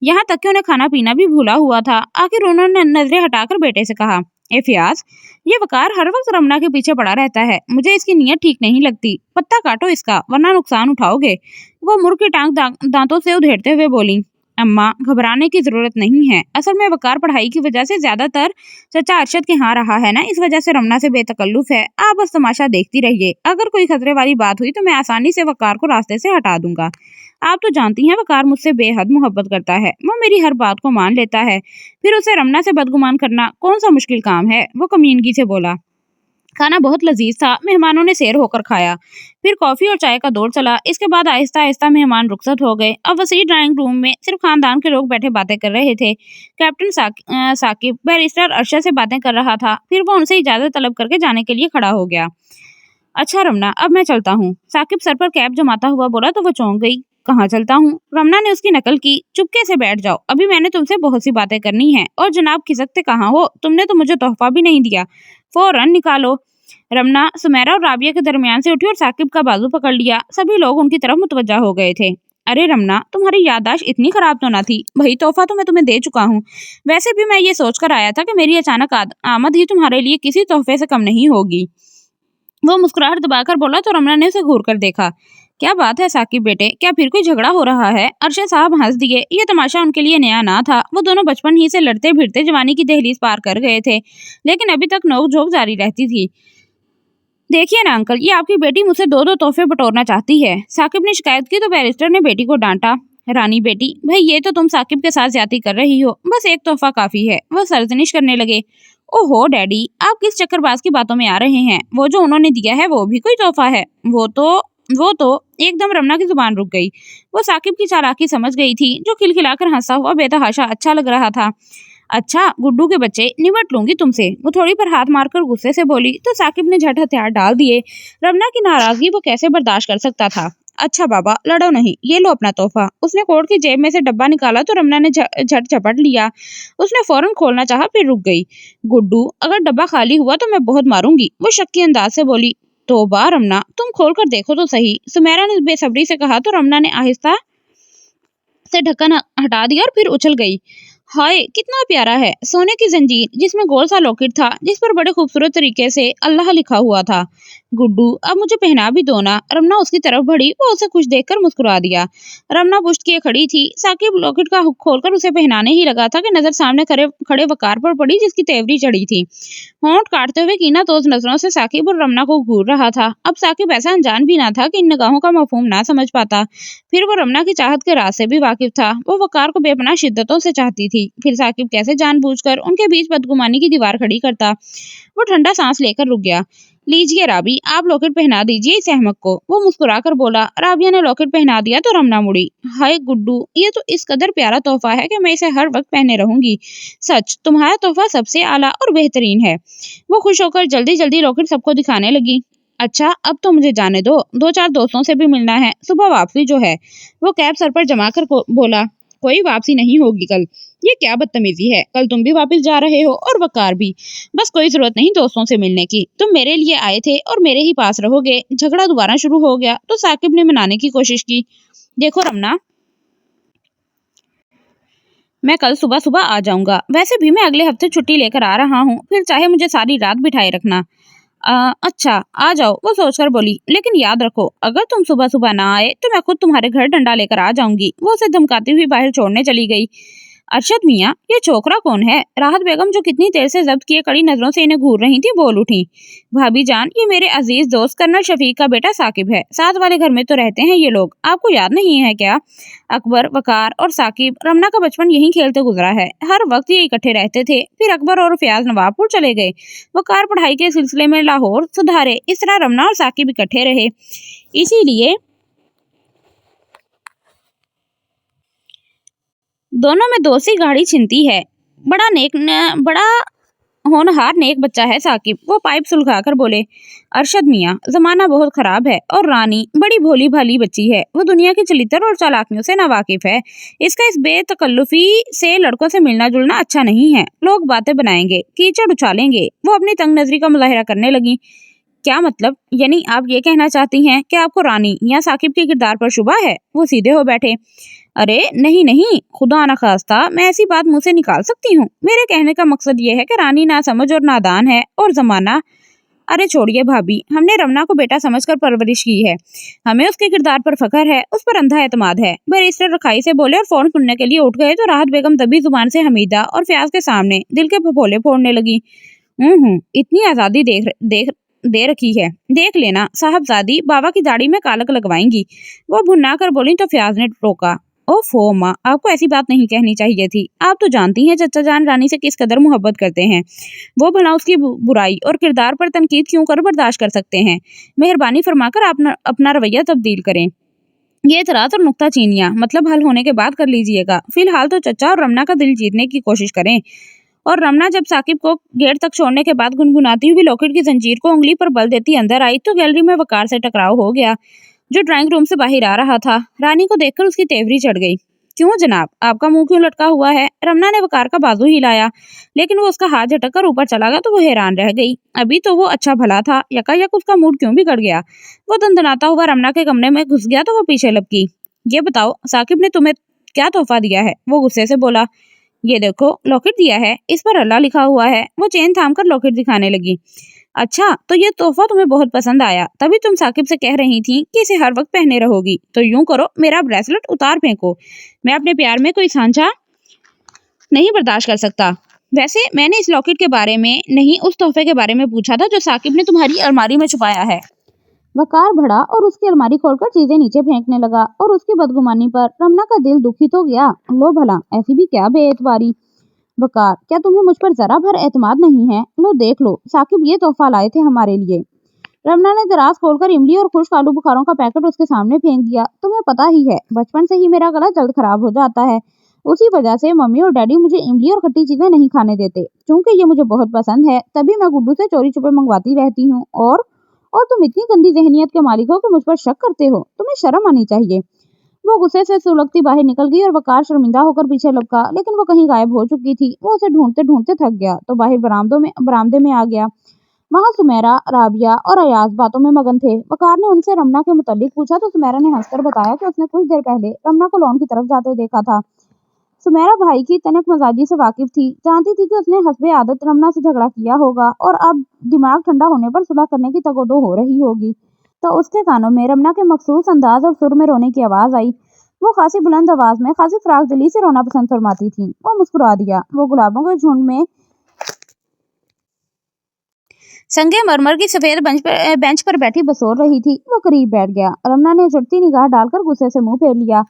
यहाँ तक कि उन्हें खाना पीना भी भूला हुआ था। आखिर उन्होंने नजरें हटाकर बेटे से कहा, ए फयाज, ये वकार हर वक्त रमना के पीछे पड़ा रहता है, मुझे इसकी नीयत ठीक नहीं लगती, पत्ता काटो इसका वरना नुकसान उठाओगे। वो मुर्ग की टांग दांतों से उधेड़ते हुए बोली, अम्मा, घबराने की जरूरत नहीं है, असल में वकार पढ़ाई की वजह से ज्यादातर चचा अरशद के यहाँ रहा है ना, इस वजह से रमना से बेतकल्लुफ है। आप बस तमाशा देखती रहिए, अगर कोई खतरे वाली बात हुई तो मैं आसानी से वकार को रास्ते से हटा दूंगा। आप तो जानती हैं वकार मुझसे बेहद मोहब्बत करता है, वो मेरी हर बात को मान लेता है, फिर उसे रमना से बदगुमान करना कौन सा मुश्किल काम है। वो कमीनगी से बोला। खाना बहुत लजीज था, मेहमानों ने सैर होकर खाया। फिर कॉफी और चाय का दौर चला। इसके बाद आहिस्ता आहिस्ता मेहमान रुखसत हो गए। अब वसी ड्राइंग रूम में सिर्फ खानदान के लोग बैठे बातें कर रहे थे। कैप्टन साकिब बैरिस्टर अरशद से बातें कर रहा था। फिर वो उनसे इजाजत तलब करके जाने के लिए खड़ा हो गया। अच्छा रमना, अब मैं चलता हूँ। साकिब सर पर कैप जमाता हुआ बोला तो वो चौंक गई। कहाँ चलता हूँ? रमना ने उसकी नकल की। चुपके से बैठ जाओ, अभी मैंने तुमसे बहुत सी बातें करनी है। और जनाब खिसकते कहाँ हो? तुमने तो मुझे तोहफा भी नहीं दिया, फौरन निकालो। रमना सुमेरा और राबिया के दरमियान से उठी और साकिब का बाजू पकड़ लिया। सभी लोग उनकी तरफ मुतवज्जा हो गए थे। अरे रमना, तुम्हारी याददाश्त इतनी खराब तो ना थी, भाई तोहफा तो मैं तुम्हें दे चुका हूँ। वैसे भी मैं ये सोचकर आया था कि मेरी अचानक आमद ही तुम्हारे लिए किसी तोहफे से कम नहीं होगी। वो मुस्कुराहट दबाकर बोला तो रमना ने उसे घूर कर देखा। क्या बात है साकिब बेटे, क्या फिर कोई झगड़ा हो रहा है? अरशद साहब हंस दिए। ये तमाशा उनके लिए नया ना था, वो दोनों बचपन ही से लड़ते भिड़ते जवानी की दहलीज पार कर गए थे, लेकिन अभी तक नोक-झोंक जारी रहती थी। देखिए ना अंकल, ये आपकी बेटी मुझसे दो दो तोहफे बटोरना चाहती है। साकिब ने शिकायत की तो बैरिस्टर ने बेटी को डांटा। रानी बेटी, भाई ये तो तुम साकिब के साथ ज्यादती कर रही हो, बस एक तोहफा काफी है। वो सरजनिश करने लगे। ओहो डैडी, आप किस चक्करबाज की बातों में आ रहे हैं? वो जो उन्होंने दिया है वो भी कोई तोहफा है? वो तो एकदम रमना की जुबान रुक गई। वो साकिब की चालाकी समझ गई थी, जो खिलखिलाकर हंसा हुआ बेतहाशा अच्छा लग रहा था। अच्छा गुड्डू के बच्चे, निपट लूंगी तुमसे। वो थोड़ी पर हाथ मारकर गुस्से से बोली तो साकिब ने झट हथियार डाल दिए। रमना की नाराजगी वो कैसे बर्दाश्त कर सकता था। अच्छा बाबा, लड़ो नहीं, ये लो अपना तोहफा। उसने कोट की जेब में से डब्बा निकाला तो रमना ने झट झपट लिया। उसने फौरन खोलना चाहा, फिर रुक गई। गुड्डू, अगर डब्बा खाली हुआ तो मैं बहुत मारूंगी, वो शक्की अंदाज से बोली। तौबा रमना, तुम खोल कर देखो तो सही, सुमेरा ने बेसब्री से कहा तो रमना ने आहिस्ता से ढक्कन हटा दिया और फिर उछल गई। हाय कितना प्यारा है, सोने की जंजीर जिसमें गोल सा लॉकेट था जिस पर बड़े खूबसूरत तरीके से अल्लाह लिखा हुआ था। गुड्डू अब मुझे पहना भी दो ना। रमना उसकी तरफ बढ़ी, वो उसे खुश देखकर मुस्कुरा दिया। रमना पुष्ट किए खड़ी थी। साकिब लॉकेट का हुक खोलकर उसे पहनाने ही लगा था कि नजर सामने खड़े खड़े वकार पर पड़ी जिसकी तेवरी चढ़ी थी। होंठ काटते हुए कीना तोज नजरों से साकिब और रमना को घूर रहा था। अब साकिब ऐसा अनजान भी ना था कि इन निगाहों का मफहूम ना समझ पाता। फिर वो रमना की चाहत के राज से भी वाकिफ था। वो वकार को बेपनाह शिद्दतों से चाहती थी। फिर साकिब कैसे जानबूझकर उनके बीच बदगुमानी की दीवार खड़ी करता। वो ठंडा सांस लेकर रुक गया। लीजिए राबी, आप लॉकेट पहना दीजिए इस अहमक को, वो मुस्कुराकर बोला। राबिया ने लॉकेट पहना दिया तो रमना मुड़ी। हाय गुड्डू, ये तो इस कदर प्यारा तोहफा है कि मैं इसे हर वक्त पहने रहूंगी। सच तुम्हारा तोहफा सबसे आला और बेहतरीन है। वो खुश होकर जल्दी जल्दी लॉकेट सबको दिखाने लगी। अच्छा अब तो मुझे जाने दो, 2-4 दोस्तों से भी मिलना है, सुबह वापसी जो है। वो कैब सर पर जमा कर बोला। कोई वापसी नहीं होगी कल। ये क्या बदतमीजी है, कल तुम भी वापस जा रहे हो और वकार भी। बस कोई जरूरत नहीं दोस्तों से मिलने की, तुम मेरे लिए आए थे और मेरे ही पास रहोगे। झगड़ा दोबारा शुरू हो गया तो साकिब ने मनाने की कोशिश की। देखो रमना, मैं कल सुबह सुबह आ जाऊंगा, वैसे भी मैं अगले हफ्ते छुट्टी लेकर आ रहा हूँ, फिर चाहे मुझे सारी रात बिठाए रखना। अच्छा आ जाओ, वो सोचकर बोली। लेकिन याद रखो, अगर तुम सुबह सुबह ना आए तो मैं खुद तुम्हारे घर डंडा लेकर आ जाऊंगी। वो उसे धमकाती हुई बाहर छोड़ने चली गई। अरशद मियाँ, ये छोकरा कौन है? राहत बेगम जो कितनी देर से जब्त किए कड़ी नजरों से इन्हें घूर रही थी बोल उठी। भाभी जान, ये मेरे अजीज दोस्त कर्नल शफीक का बेटा साकिब है। साथ वाले घर में तो रहते हैं ये लोग, आपको याद नहीं है क्या? अकबर, वकार और साकिब, रमना का बचपन यहीं खेलते गुजरा है। हर वक्त ये इकट्ठे रहते थे। फिर अकबर और फयाज नवाबपुर चले गए। वकार पढ़ाई के सिलसिले में लाहौर सुधारे। इस तरह रमना और साकिब इकट्ठे रहे। इसीलिए दोनों में दोस्ती गाढ़ी छिनती है। बड़ा होनहार नेक बच्चा है साकिब, वो पाइप सुलगाकर बोले। अरशद मियाँ, जमाना बहुत खराब है और रानी बड़ी भोली भाली बच्ची है। वो दुनिया की चलितर और चालाकियों से नावाकिफ है। इसका इस बेतकल्लुफी से लड़कों से मिलना जुलना अच्छा नहीं है। लोग बातें बनाएंगे, कीचड़ उछालेंगे। वो अपनी तंग नजरी का मुजाहिरा करने लगी। क्या मतलब? यानी आप ये कहना चाहती हैं कि आपको रानी या साकिब के किरदार पर शुबा है? वो सीधे हो बैठे। अरे नहीं नहीं, खुदा न खास्ता मैं ऐसी बात मुंह से निकाल सकती हूँ? मेरे कहने का मकसद ये है कि रानी नासमझ और नादान है और जमाना। अरे छोड़िए भाभी, हमने रमना को बेटा समझकर परवरिश की है। हमें उसके किरदार पर फख्र है, उस पर अंधा एतमाद है। बैरिस्टर रखाई से बोले और फौरन सुनने के लिए उठ गए तो राहत बेगम तभी जुबान से हमीदा और फयाज के सामने दिल के फफोले फोड़ने लगी। इतनी आजादी दे रखी है, देख लेना साहबजादी बाबा की दाढ़ी में कालक लगवाएंगी। वो भुन्ना कर बोली तो फयाज ने टोका। ओफो माँ, आपको ऐसी बात नहीं कहनी चाहिए थी। आप तो जानती हैं चचा जान रानी से किस कदर मोहब्बत करते हैं। वो भला उसकी बुराई और किरदार पर तनकीद क्यों कर बर्दाश्त कर सकते हैं? मेहरबानी फरमाकर अपना रवैया तब्दील करें। ये एतराज और नुक्ताचीनियां मतलब हल होने के बाद कर लीजिएगा। फिलहाल तो चचा और रमना का दिल जीतने की कोशिश करें। और रमना जब साकिब को गेट तक छोड़ने के बाद गुनगुनाती हुई लॉकेट की जंजीर को उंगली पर बल देती अंदर आई तो गैलरी में वकार से टकराव हो गया, जो ड्राइंग रूम से बाहर आ रहा था। रानी को देखकर उसकी तेवरी चढ़ गई। क्यों जनाब, आपका मुंह क्यों लटका हुआ है? रमना ने वकार का बाजू हिलाया, लेकिन वो उसका हाथ झटक कर ऊपर चला गया तो वो हैरान रह गई। अभी तो वो अच्छा भला था, यकायक उसका मूड क्यों बिगड़ गया? वो दंदनाता हुआ रमना के कमरे में घुस गया तो वो पीछे लपकी। ये बताओ साकिब ने तुम्हें क्या तोहफा दिया है? वो गुस्से से बोला। ये देखो लॉकेट दिया है, इस पर अल्लाह लिखा हुआ है। वो चेन थामकर लॉकेट दिखाने लगी। अच्छा, तो ये तोहफा तुम्हें बहुत पसंद आया, तभी तुम साकिब से कह रही थी कि इसे हर वक्त पहने रहोगी। तो यूं करो, मेरा ब्रेसलेट उतार फेंको। मैं अपने प्यार में कोई सांझा नहीं बर्दाश्त कर सकता। वैसे मैंने इस लॉकेट के बारे में नहीं, उस तोहफे के बारे में पूछा था जो साकिब ने तुम्हारी अलमारी में छुपाया है। वकार बढ़ा और उसकी अलमारी खोलकर चीजें नीचे फेंकने लगा और उसकी बदगुमानी पर रमना का दिल दुखी तो गया। लो भला, ऐसी भी क्या बेएतबारी। वकार, क्या तुम्हें मुझ पर जरा भर एतमाद नहीं है? लो देख लो, साकिब ये तोहफा लाए थे हमारे लिए। रमना ने दराज खोलकर इमली और खुश्क आलू बुखारों का पैकेट उसके सामने फेंक दिया। तुम्हें पता ही है, बचपन से ही मेरा गला जल्द खराब हो जाता है। उसी वजह से मम्मी और डैडी मुझे इमली और खट्टी चीजें नहीं खाने देते। क्योंकि ये मुझे बहुत पसंद है, तभी मैं गुड्डू से चोरी छुपे मंगवाती रहती हूँ। और तुम इतनी गंदी जहनियत के मालिक हो कि मुझ पर शक करते हो। तुम्हें शर्म आनी चाहिए। वो गुस्से से सुलगती बाहर निकल गई और वकार शर्मिंदा होकर पीछे लपका, लेकिन वो कहीं गायब हो चुकी थी। वो उसे ढूंढते ढूंढते थक गया तो बाहर बरामदे में आ गया। वहाँ सुमेरा, राबिया और अयाज बातों में मगन थे। वकार ने उनसे रमना के मुतालिक पूछा तो सुमेरा ने हंसकर बताया कि उसने कुछ देर पहले रमना को लॉन की तरफ जाते देखा था। सुमेरा भाई की तनक मजाजी से वाकिफ थी, जानती थी कि उसने हस्बे आदत रमना से झगड़ा किया होगा और अब दिमाग ठंडा होने पर सुलह करने की तगोदो हो रही होगी। तो उसके कानों में रमना के मखसूस अंदाज और सुर में रोने की आवाज आई। वो खासी बुलंद आवाज में खासी फराग दिली से रोना पसंद फरमाती थी। वो मुस्कुरा दिया। वो गुलाबों के झुंड में संगे मरमर की सफेद बेंच पर बैठी बसोर रही थी। वो करीब बैठ गया। रमना ने चुटती निगाह डालकर गुस्से से मुंह फेर लिया।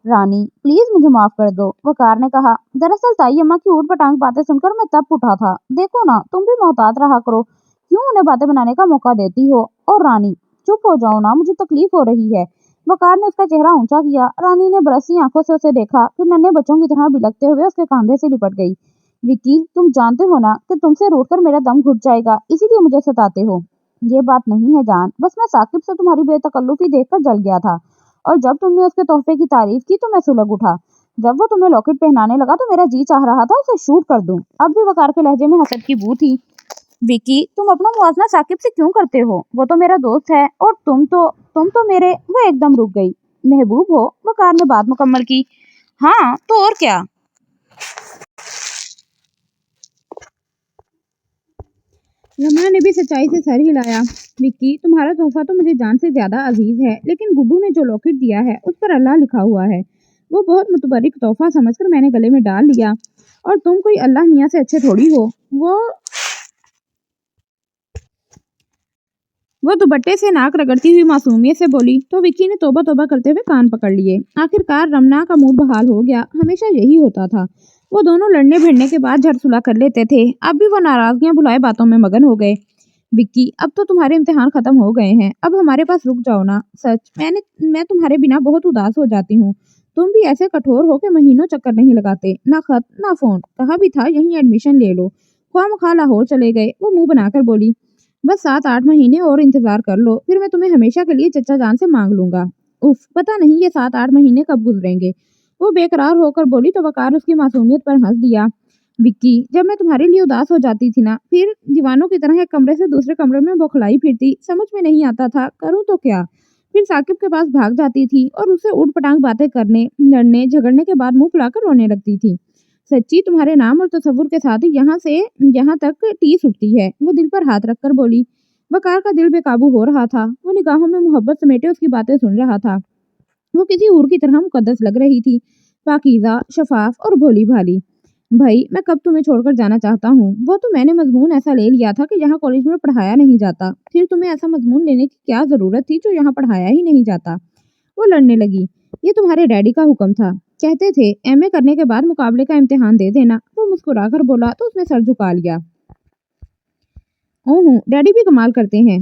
रानी, प्लीज मुझे माफ कर दो, वकार ने कहा। दरअसल ताई अम्मा की ऊट पटांग बातें सुनकर मैं तब उठा था। देखो ना, तुम भी मोहतात रहा करो, क्यों उन्हें बातें बनाने का मौका देती हो। और रानी, चुप हो जाओ ना, मुझे तकलीफ हो रही है। वकार ने उसका चेहरा ऊंचा किया। रानी ने बरसी आंखों से उसे देखा, फिर नन्हे बच्चों की तरह बिलखते हुए उसके कंधे से लिपट गई। विक्की, तुम जानते हो ना कि तुमसे रूठकर मेरा दम घुट जाएगा, इसीलिए मुझे सताते हो। ये बात नहीं है जान, बस मैं साकिब से तुम्हारी बेतकल्लुफी देखकर जल गया था, और जब तुमने उसके तोहफे की तारीफ की तो मैं सुलग उठा। जब वो तुम्हें लॉकेट पहनाने लगा तो मेरा जी चाह रहा था उसे शूट कर दूं। अब भी वकार के लहजे में हसद की बू थी। विक्की, तुम अपना मुआवजा साकिब से क्यों करते हो? वो तो मेरा दोस्त है, और तुम तो मेरे। वो एकदम रुक गई। महबूब हो, वकार ने बात मुकम्मल की। हाँ तो और क्या। रमना ने भी सच्चाई से सर हिलाया। विक्की, तुम्हारा तोहफा तो मुझे जान से ज्यादा अजीज है, लेकिन गुड्डू ने जो लॉकेट दिया है उस पर अल्लाह लिखा हुआ है। वो बहुत मुतबरिक तोहफा समझकर मैंने गले में डाल लिया, और तुम कोई अल्लाह मियाँ से अच्छे थोड़ी हो। वो दुपट्टे से नाक रगड़ती हुई मासूमियत से बोली तो विक्की ने तौबा तौबा करते हुए कान पकड़ लिए। आखिरकार रमना का मूड बहाल हो गया। हमेशा यही होता था। वो दोनों लड़ने भिड़ने के बाद झट सुलह कर लेते थे। अब भी वो नाराजगियां भुलाए बातों में मगन हो गए। विक्की, अब तो तुम्हारे इम्तिहान खत्म हो गए हैं, अब हमारे पास रुक जाओ ना। सच, मैं तुम्हारे बिना बहुत उदास हो जाती हूँ। तुम भी ऐसे कठोर हो के महीनों चक्कर नहीं लगाते, ना खत ना फोन। कहा भी था यहीं एडमिशन ले लो, ख्वामख्वाह लाहौर चले गए। वो मुंह बनाकर बोली, बस 7-8 महीने और इंतजार कर लो, फिर मैं तुम्हें हमेशा के लिए चचा जान से मांग लूंगा। उफ, पता नहीं ये 7-8 महीने कब गुजरेंगे। वो बेकरार होकर बोली तो वकार उसकी मासूमियत पर हंस दिया। विक्की, जब मैं तुम्हारे लिए उदास हो जाती थी ना, फिर दीवानों की तरह एक कमरे से दूसरे कमरे में बौखलाई फिरती, समझ में नहीं आता था करूँ तो क्या। फिर साकिब के पास भाग जाती थी और उससे ऊट पटांग बातें करने, लड़ने झगड़ने के बाद मुंह फुलाकर रोने लगती थी। सच्ची, तुम्हारे नाम और तसव्वुर के साथ ही यहाँ से यहाँ तक टीस उठती है। वो दिल पर हाथ रखकर बोली। वकार का दिल बेकाबू हो रहा था। वो निगाहों में मोहब्बत समेटे उसकी बातें सुन रहा था। वो किसी हूर की तरह मुकद्दस लग रही थी, पाकीज़ा, शफाफ और भोली भाली। भाई, मैं कब तुम्हें छोड़कर जाना चाहता हूँ। वो तो मैंने मजमून ऐसा ले लिया था कि यहाँ कॉलेज में पढ़ाया नहीं जाता, फिर तुम्हें ऐसा मजमून लेने की क्या जरूरत थी जो यहाँ पढ़ाया ही नहीं जाता। वो लड़ने लगी। ये तुम्हारे डैडी का हुक्म था, कहते थे एमए करने के बाद मुकाबले का इम्तिहान दे देना। वो मुस्कुराकर बोला तो उसने सर झुका लिया। ओह, डैडी भी कमाल करते हैं।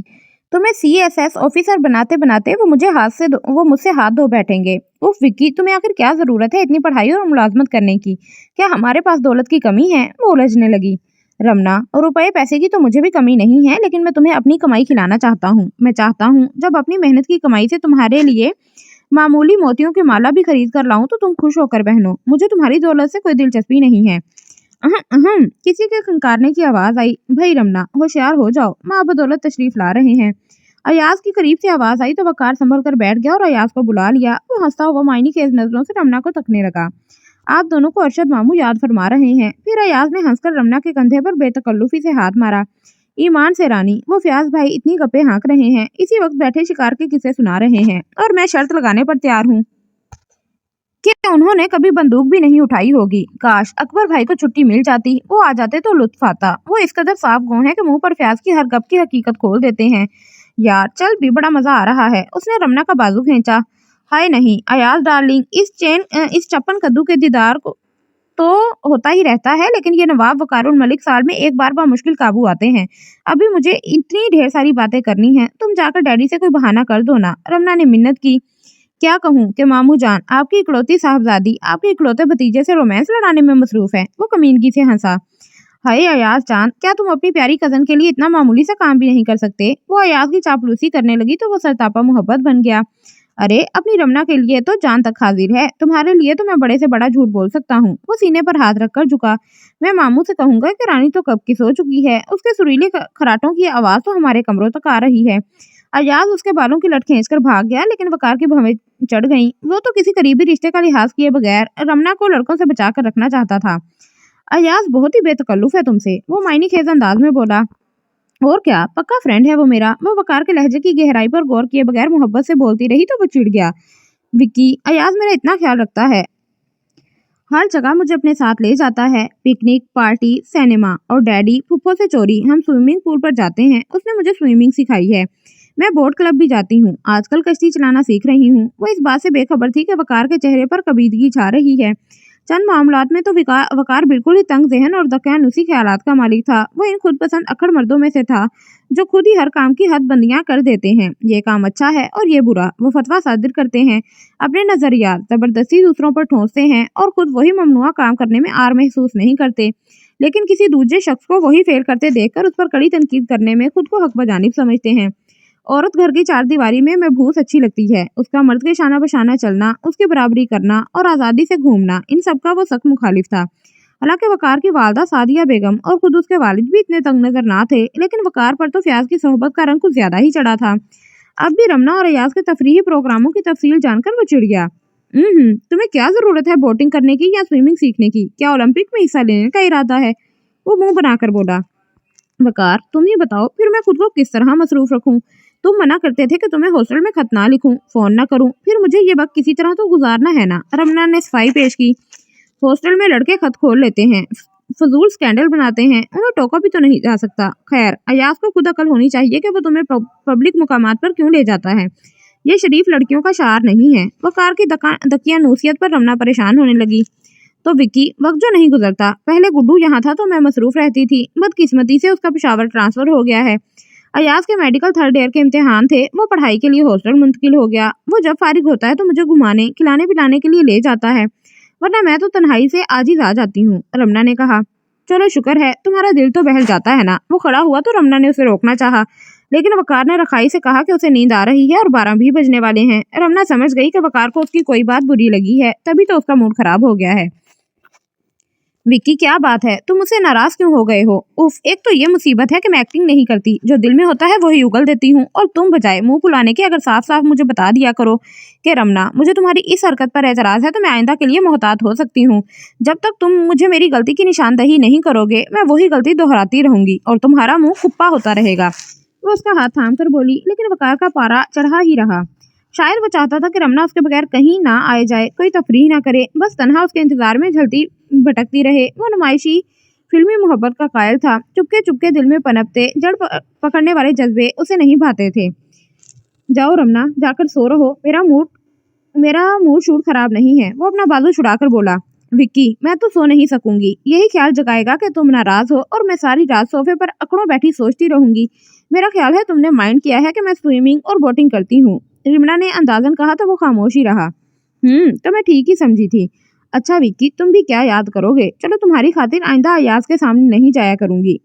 तुम्हें सीएसएस ऑफिसर बनाते बनाते वो मुझसे हाथ धो बैठेंगे। उफ विक्की, तुम्हें आखिर क्या जरूरत है इतनी पढ़ाई और मुलाजमत करने की? क्या हमारे पास दौलत की कमी है? वो उलझने लगी। रमना, और रुपए पैसे की तो मुझे भी कमी नहीं है, लेकिन मैं तुम्हें अपनी कमाई खिलाना चाहता हूँ। मैं चाहता हूँ जब अपनी मेहनत की कमाई से तुम्हारे लिए मामूली मोतियों की माला भी खरीद कर लाऊं तो तुम खुश होकर पहनो। मुझे तुम्हारी दौलत से कोई दिलचस्पी नहीं है। किसी के खंकारने की आवाज आई। भाई रमना, होशियार हो जाओ, माँ बदौलत तशरीफ ला रहे हैं। अयाज की करीब से आवाज आई तो वकार संभल कर बैठ गया और अयाज को बुला लिया। वो हंसता हुआ मायनी खेज नजरों से रमना को तकने लगा। आप दोनों को अरशद मामू याद फरमा रहे हैं। फिर अयाज ने हंसकर रमना के कंधे पर बेतकल्लुफी से हाथ मारा। ईमान से रानी, वो फयाज भाई इतनी गप्पे हाँक रहे हैं, इसी वक्त बैठे शिकार के किस्से सुना रहे हैं, और मैं शर्त लगाने पर तैयार हूँ कि उन्होंने कभी बंदूक भी नहीं उठाई होगी। काश अकबर भाई को छुट्टी मिल जाती, वो आ जाते तो लुत्फ आता। वो इस कदर साफ गो हैं कि मुंह पर फयाज की हर गप की हकीकत खोल देते हैं। यार चल भी, बड़ा मजा आ रहा है। उसने रमना का बाजू खींचा। हाय नहीं अयाज डार्लिंग, इस चप्पन कद्दू के दीदार को तो होता ही रहता है, लेकिन ये नवाब वकारुल मलिक साल में एक बार मुश्किल काबू आते हैं। अभी मुझे इतनी ढेर सारी बातें करनी हैं, तुम जाकर डैडी से कोई बहाना कर दो ना। रमना ने मिन्नत की। क्या कहूँ कि मामू जान, आपकी इकलौती साहबजादी आपके इकलौते भतीजे से रोमांस लड़ाने में मसरूफ है। वो कमीनगी से हंसा। हाय अयाज जान, क्या तुम अपनी प्यारी कजन के लिए इतना मामूली सा काम भी नहीं कर सकते? वो अयाज की चापलूसी करने लगी तो वो सरतापा मोहब्बत बन गया। अरे अपनी रमना के लिए तो जान तक हाजिर है, तुम्हारे लिए तो मैं बड़े से बड़ा झूठ बोल सकता हूँ। वो सीने पर हाथ रखकर झुका। मैं मामू से कहूंगा कि रानी तो कब की सो चुकी है। उसके सुरीले खराटों की आवाज तो हमारे कमरों तक आ रही है। अयाज उसके बालों की लट खींचकर भाग गया, लेकिन वकार की भवें चढ़ गईं। वो तो किसी करीबी रिश्ते का लिहाज किए बगैर रमना को लड़कों से बचाकर रखना चाहता था। अयाज बहुत ही बेतकल्लुफ है तुमसे, वो मायने खेज अंदाज में बोला। और क्या, पक्का फ्रेंड है वो मेरा। वो वकार के लहजे की गहराई पर गौर किए बगैर मोहब्बत से बोलती रही तो वो चिढ़ गया। विक्की, अयाज मेरा इतना ख्याल रखता है, हर जगह मुझे अपने साथ ले जाता है, पिकनिक, पार्टी, सिनेमा। और डैडी फुफ्फो से चोरी हम स्विमिंग पूल पर जाते हैं। उसने मुझे स्विमिंग सिखाई है। मैं बोट क्लब भी जाती हूँ, आजकल कश्ती चलाना सीख रही हूँ। वो इस बात से बेखबर थी कि वकार के चेहरे पर कबीदगी छा रही है। चंद मामलात में तो वकार बिल्कुल ही तंग ज़हन और दकियानूसी ख्यालात का मालिक था। वो इन खुद पसंद अक्खड़ मर्दों में से था जो खुद ही हर काम की हदबंदियां कर देते हैं। ये काम अच्छा है और ये बुरा। वो फतवा सादिर करते हैं, अपने नजरियात जबरदस्ती दूसरों पर ठोंसते हैं और खुद वही ममनुआ काम करने में आर महसूस नहीं करते, लेकिन किसी दूसरे शख्स को वही फेल करते देखकर उस पर कड़ी तनकीद करने में खुद को हक बजानिब समझते हैं। औरत घर की चारदीवारी में महबूस अच्छी लगती है। उसका मर्द के शाना बशाना चलना, उसकी बराबरी करना और आज़ादी से घूमना, इन सब का वो सख्त मुखालिफ था। हालांकि वकार की वालदा सादिया बेगम और खुद उसके वालिद भी इतने तंग नजर ना थे, लेकिन वकार पर तो फ्याज की सोहबत का रंग कुछ ज्यादा ही चढ़ा था। अब भी रमना और अयाज के तफरीही प्रोग्रामों की तफसील जानकर वो चिढ़ गया। तुम्हें क्या जरूरत है बोटिंग करने की या स्विमिंग सीखने की? क्या ओलंपिक में हिस्सा लेने का इरादा है? वो मुंह बनाकर बोला। वकार, तुम ही बताओ फिर मैं खुद को किस तरह मसरूफ रखूं? तुम मना करते थे कि तुम्हें हॉस्टल में खत ना लिखूं, फोन ना करूं, फिर मुझे ये वक्त किसी तरह तो गुजारना है ना। रमना ने सफाई पेश की। हॉस्टल में लड़के खत खोल लेते हैं, फजूल स्कैंडल बनाते हैं, उन्हें टोका भी तो नहीं जा सकता। खैर, अयाज को खुद अकल होनी चाहिए कि वो तुम्हें पब्लिक मुकामात पर क्यों ले जाता है। ये शरीफ लड़कियों का शार नहीं है। वकार की दकियानूसियत पर रमना परेशान होने लगी। तो विक्की, वक्त जो नहीं गुजरता। पहले गुड्डू यहाँ था तो मैं मसरूफ रहती थी, बदकिस्मती से उसका पेशावर ट्रांसफर हो गया है। अयाज के मेडिकल थर्ड ईयर के इम्तिहान थे, वो पढ़ाई के लिए हॉस्टल मुंतकिल हो गया। वो जब फारिग होता है तो मुझे घुमाने खिलाने पिलाने के लिए ले जाता है, वरना मैं तो तन्हाई से आजिज आ जाती हूँ। रमना ने कहा। चलो शुक्र है, तुम्हारा दिल तो बहल जाता है ना। वो खड़ा हुआ तो रमना ने उसे रोकना चाहा, लेकिन वकार ने रखाई से कहा कि उसे नींद आ रही है और 12 भी बजने वाले हैं। रमना समझ गई कि वकार को उसकी कोई बात बुरी लगी है, तभी तो उसका मूड खराब हो गया है। विक्की, क्या बात है, तुम मुझसे नाराज क्यों हो गए हो? उफ, एक तो ये मुसीबत है कि मैं एक्टिंग नहीं करती, जो दिल में होता है वही उगल देती हूँ। और तुम बजाय मुंह फुलाने के अगर साफ साफ मुझे बता दिया करो कि रमना, मुझे तुम्हारी इस हरकत पर एतराज है, तो मैं आइंदा के लिए मोहतात हो सकती हूँ। जब तक तुम मुझे मेरी गलती की निशानदही नहीं करोगे, मैं वही गलती दोहराती रहूंगी और तुम्हारा मुंह कुप्पा होता रहेगा। वो उसका हाथ थाम कर बोली, लेकिन वकार का पारा चढ़ा ही रहा। शायद वो चाहता था कि रमना उसके बगैर कहीं ना आए जाए, कोई तफरीह ना करे, बस तन्हा उसके इंतजार में झलती भटकती रहे। वो नुमाइशी फिल्मी मोहब्बत का कायल था। चुपके चुपके दिल में पनपते जड़ पकड़ने वाले जज्बे उसे नहीं भाते थे। जाओ रमना, जाकर सो रहो, मेरा मूड शूट खराब नहीं है। वो अपना बाजू छुड़ाकर बोला। विक्की, मैं तो सो नहीं सकूंगी। यही ख्याल जगाएगा कि तुम नाराज हो और मैं सारी रात सोफे पर अकड़ों बैठी सोचती रहूंगी। मेरा ख्याल है तुमने माइंड किया है कि मैं स्विमिंग और बोटिंग करती हूँ। रिमना ने अंदाजन कहा तो वो खामोश ही रहा। तो मैं ठीक ही समझी थी। अच्छा विक्की, तुम भी क्या याद करोगे? चलो तुम्हारी खातिर आइंदा अयाज के सामने नहीं जाया करूंगी,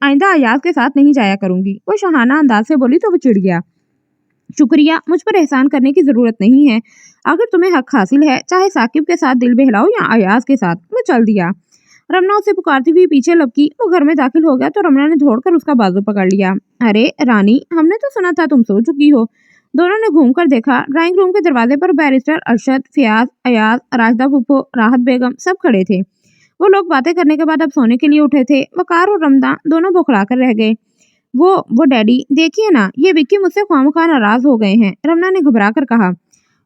आइंदा अयाज के साथ नहीं जाया करूंगी। वो शहाना अंदाज से बोली तो वो चिढ़ गया। शुक्रिया, मुझ पर एहसान करने की जरूरत नहीं है। अगर तुम्हें हक हासिल है, चाहे साकिब के साथ दिल बहलाओ या अयाज के साथ। वो चल दिया। रमना उसे पुकारती हुई पीछे लपकी। वो घर में दाखिल हो गया तो रमना ने दौड़कर उसका बाजू पकड़ लिया। अरे रानी, हमने तो सुना था तुम सो चुकी हो। दोनों ने घूमकर देखा। ड्राइंग रूम के दरवाजे पर बैरिस्टर अरशद, फयाज, अयाज, राजदा फुप्पो, राहत बेगम सब खड़े थे। वो लोग बातें करने के बाद अब सोने के लिए उठे थे। वकार और रमदा दोनों बौखला कर रह गए। वो डैडी, देखिए ना, ये विक्की मुझसे ख्वामख्वाह नाराज हो गए हैं, रमना ने घबरा कर कहा।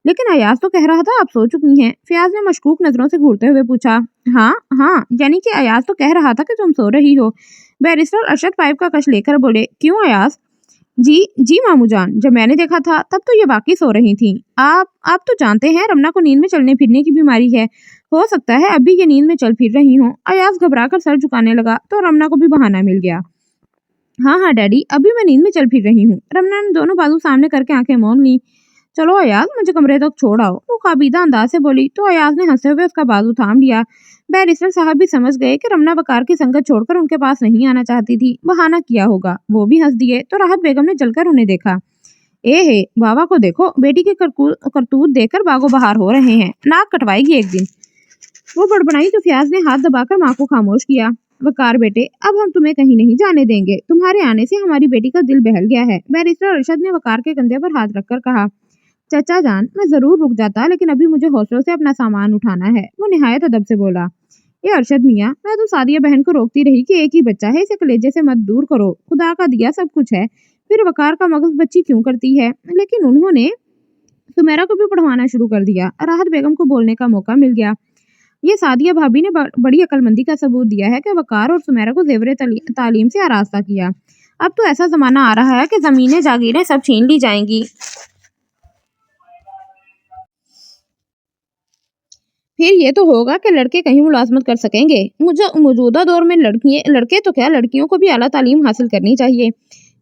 लेकिन अयाज तो कह रहा था आप सो चुकी हैं। फयाज ने मशकूक नजरों से घूरते हुए पूछा। हाँ हाँ, यानी कि अयाज तो कह रहा था कि तुम सो रही हो। बैरिस्टर अरशद पाइप का कश लेकर बोले। क्यों अयाज? जी जी मामू जान, जब मैंने देखा था तब तो ये वाकई सो रही थी। आप तो जानते हैं रमना को नींद में चलने फिरने की बीमारी है। हो सकता है अभी ये नींद में चल फिर रही हो। अयाज घबराकर सर झुकाने लगा तो रमना को भी बहाना मिल गया। हाँ हाँ डैडी, अभी मैं नींद में चल फिर रही हूँ। रमना ने दोनों बाजू सामने करके आंखें मौन ली। चलो अयाज, मुझे कमरे तक छोड़ आओ, वो काबीदा अंदाज से बोली तो अयाज ने हंसते हुए उसका बाजू थाम लिया। बैरिस्टर साहब भी समझ गए कि रमना वकार की संगत छोड़कर उनके पास नहीं आना चाहती थी, बहाना किया होगा। वो भी हंस दिए तो राहत बेगम ने जलकर उन्हें देखा। है बाबा को देखो, बेटी के करतूत देखकर बागो बहार हो रहे हैं, नाक कटवाएगी एक दिन। वो बड़बड़ाई तो फयाज ने हाथ दबाकर माँ को खामोश किया। वकार बेटे, अब हम तुम्हें कहीं नहीं जाने देंगे। तुम्हारे आने से हमारी बेटी का दिल बहल गया है। बैरिस्टर अरशद ने वकार के कंधे पर हाथ रखकर कहा। चचा जान, मैं जरूर रुक जाता, लेकिन अभी मुझे हौसलों से अपना सामान उठाना है। वो निहायत अदब से बोला। ये अरशद मियाँ, मैं तो सादिया बहन को रोकती रही कि एक ही बच्चा है, इसे कलेजे से मत दूर करो, खुदा का दिया सब कुछ है। फिर वकार का मगज बच्ची क्यों करती है? लेकिन उन्होंने सुमेरा को भी पढ़वाना शुरू कर दिया। राहत बेगम को बोलने का मौका मिल गया। ये सादिया भाभी ने बड़ी अक्लमंदी का सबूत दिया है कि वकार और सुमेरा को जेवरे तालीम से आरास्ता किया। अब तो ऐसा जमाना आ रहा है कि जमीनें जागीरें सब छीन ली जाएंगी। फिर ये तो होगा कि लड़के कहीं मुलाजमत कर सकेंगे। मुझे मौजूदा दौर में लड़के तो क्या, लड़कियों को भी आला तालीम हासिल करनी चाहिए।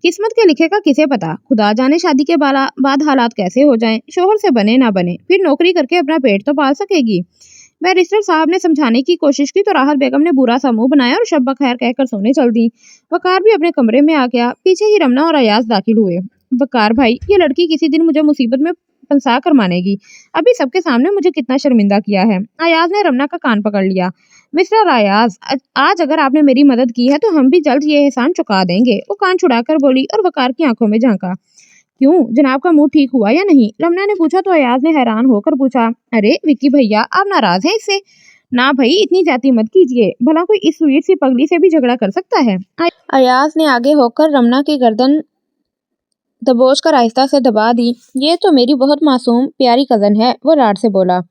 किस्मत के लिखे का किसे पता, खुदा जाने शादी के बाद हालात कैसे हो जाएं, शोहर से बने ना बने, फिर नौकरी करके अपना पेट तो पाल सकेगी। बैरिस्टर साहब ने समझाने की कोशिश की तो राहत बेगम ने बुरा सा मुंह बनाया और शब बखैर कहकर सोने चल दी। वकार भी अपने कमरे में आ गया। पीछे ही रमना और अयाज दाखिल हुए। वकार भाई, ये लड़की किसी दिन मुझे मुसीबत में फंसा कर मानेगी। अभी सबके सामने मुझे कितना शर्मिंदा किया है। अयाज ने रमना का कान पकड़ लिया। मिस्टर अयाज, आज अगर आपने मेरी मदद की है तो हम भी जल्द ये एहसान चुका देंगे। वो कान छुड़ाकर बोली और वकार की आंखों में झांका। क्यों, जनाब का मुंह ठीक हुआ या नहीं? रमना ने पूछा तो अयाज ने हैरान होकर पूछा। अरे विक्की भैया, आप नाराज हैं इससे? ना भाई, इतनी जाती मत कीजिए, भला कोई इस स्वीट सी पगली से भी झगड़ा कर सकता है? अयाज ने आगे होकर रमना की गर्दन दबोच कर आहिस्ता से दबा दी। ये तो मेरी बहुत मासूम प्यारी कजन है, वो लाड से बोला।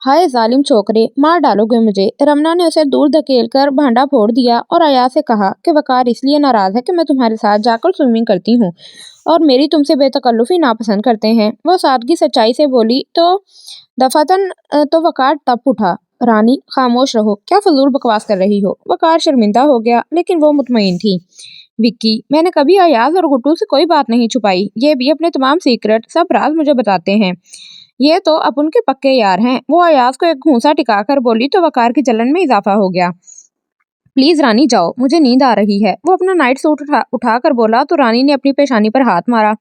हाय जालिम छोकरे, मार डालोगे मुझे? रमना ने उसे दूर धकेल कर भांडा फोड़ दिया और अयाज से कहा कि वकार इसलिए नाराज है कि मैं तुम्हारे साथ जाकर स्विमिंग करती हूँ और मेरी तुमसे बेतकल्लुफी नापसंद करते हैं। वो सादगी सच्चाई से बोली तो दफातन तो वकार टप उठा। रानी खामोश रहो, क्या फजूल बकवास कर रही हो? वकार शर्मिंदा हो गया, लेकिन वो मुतमईन थी। विक्की, मैंने कभी अयाज और गुड्डू से कोई बात नहीं छुपाई। ये भी अपने तमाम सीक्रेट सब राज मुझे बताते हैं। ये तो अब उनके पक्के यार हैं। वो अयाज को एक घूंसा टिकाकर बोली तो वकार की जलन में इजाफा हो गया। प्लीज रानी जाओ, मुझे नींद आ रही है। वो अपना नाइट सूट उठाकर बोला तो रानी ने अपनी पेशानी पर हाथ मारा।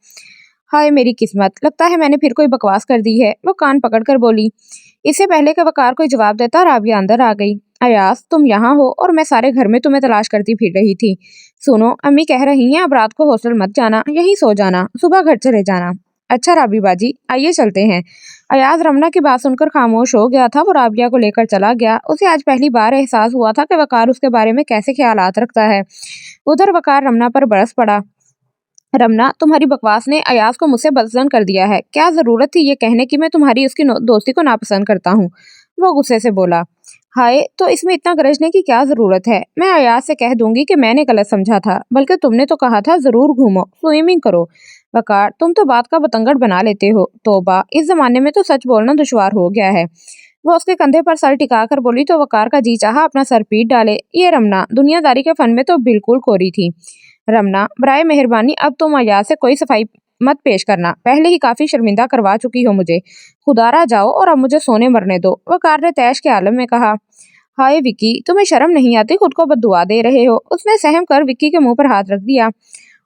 हाय मेरी किस्मत, लगता है मैंने फिर कोई बकवास कर दी है। वो कान पकड़कर बोली। इससे पहले कि वकार कोई जवाब देता राबिया अंदर आ गई। अयाज, तुम यहाँ हो और मैं सारे घर में तुम्हें तलाश करती फिर रही थी। सुनो, अम्मी कह रही हैं अब रात को हॉस्टल मत जाना, यहीं सो जाना, सुबह घर चले जाना। अच्छा राबी बाजी, आइए चलते हैं। अयाज रमना की बात सुनकर खामोश हो गया था। वो राबिया को लेकर चला गया। उसे आज पहली बार एहसास हुआ था कि वकार उसके बारे में कैसे ख्यालात रखता है। उधर वकार रमना पर बरस पड़ा। रमना, तुम्हारी बकवास ने अयाज को मुझसे बदजन कर दिया है। क्या जरूरत थी ये कहने की मैं तुम्हारी उसकी दोस्ती को नापसंद करता हूँ? वो गुस्से से बोला। हाय, तो इसमें इतना गरजने की क्या जरूरत है? मैं अयाज से कह दूंगी कि मैंने गलत समझा था, बल्कि तुमने तो कहा था जरूर घूमो, स्विमिंग करो। वकार, तुम तो बात का बतंगड़ बना लेते हो। तौबा, इस जमाने में तो सच बोलना दुश्वार हो गया है। वो उसके कंधे पर सर टिकाकर बोली तो वकार का जी चाहा अपना सर पीट डाले। ये रमना दुनियादारी के फन में तो बिल्कुल कोरी थी। रमना, बराए मेहरबानी अब तुम अयाज से कोई सफाई मत पेश करना, पहले ही काफी शर्मिंदा करवा चुकी हो मुझे। खुदारा जाओ और अब मुझे सोने मरने दो। वकार ने तैश के आलम में कहा। हाय विक्की, तुम्हें शर्म नहीं आती? खुद को बद्दुआ दे रहे हो। उसने सहम कर विक्की के मुंह पर हाथ रख दिया।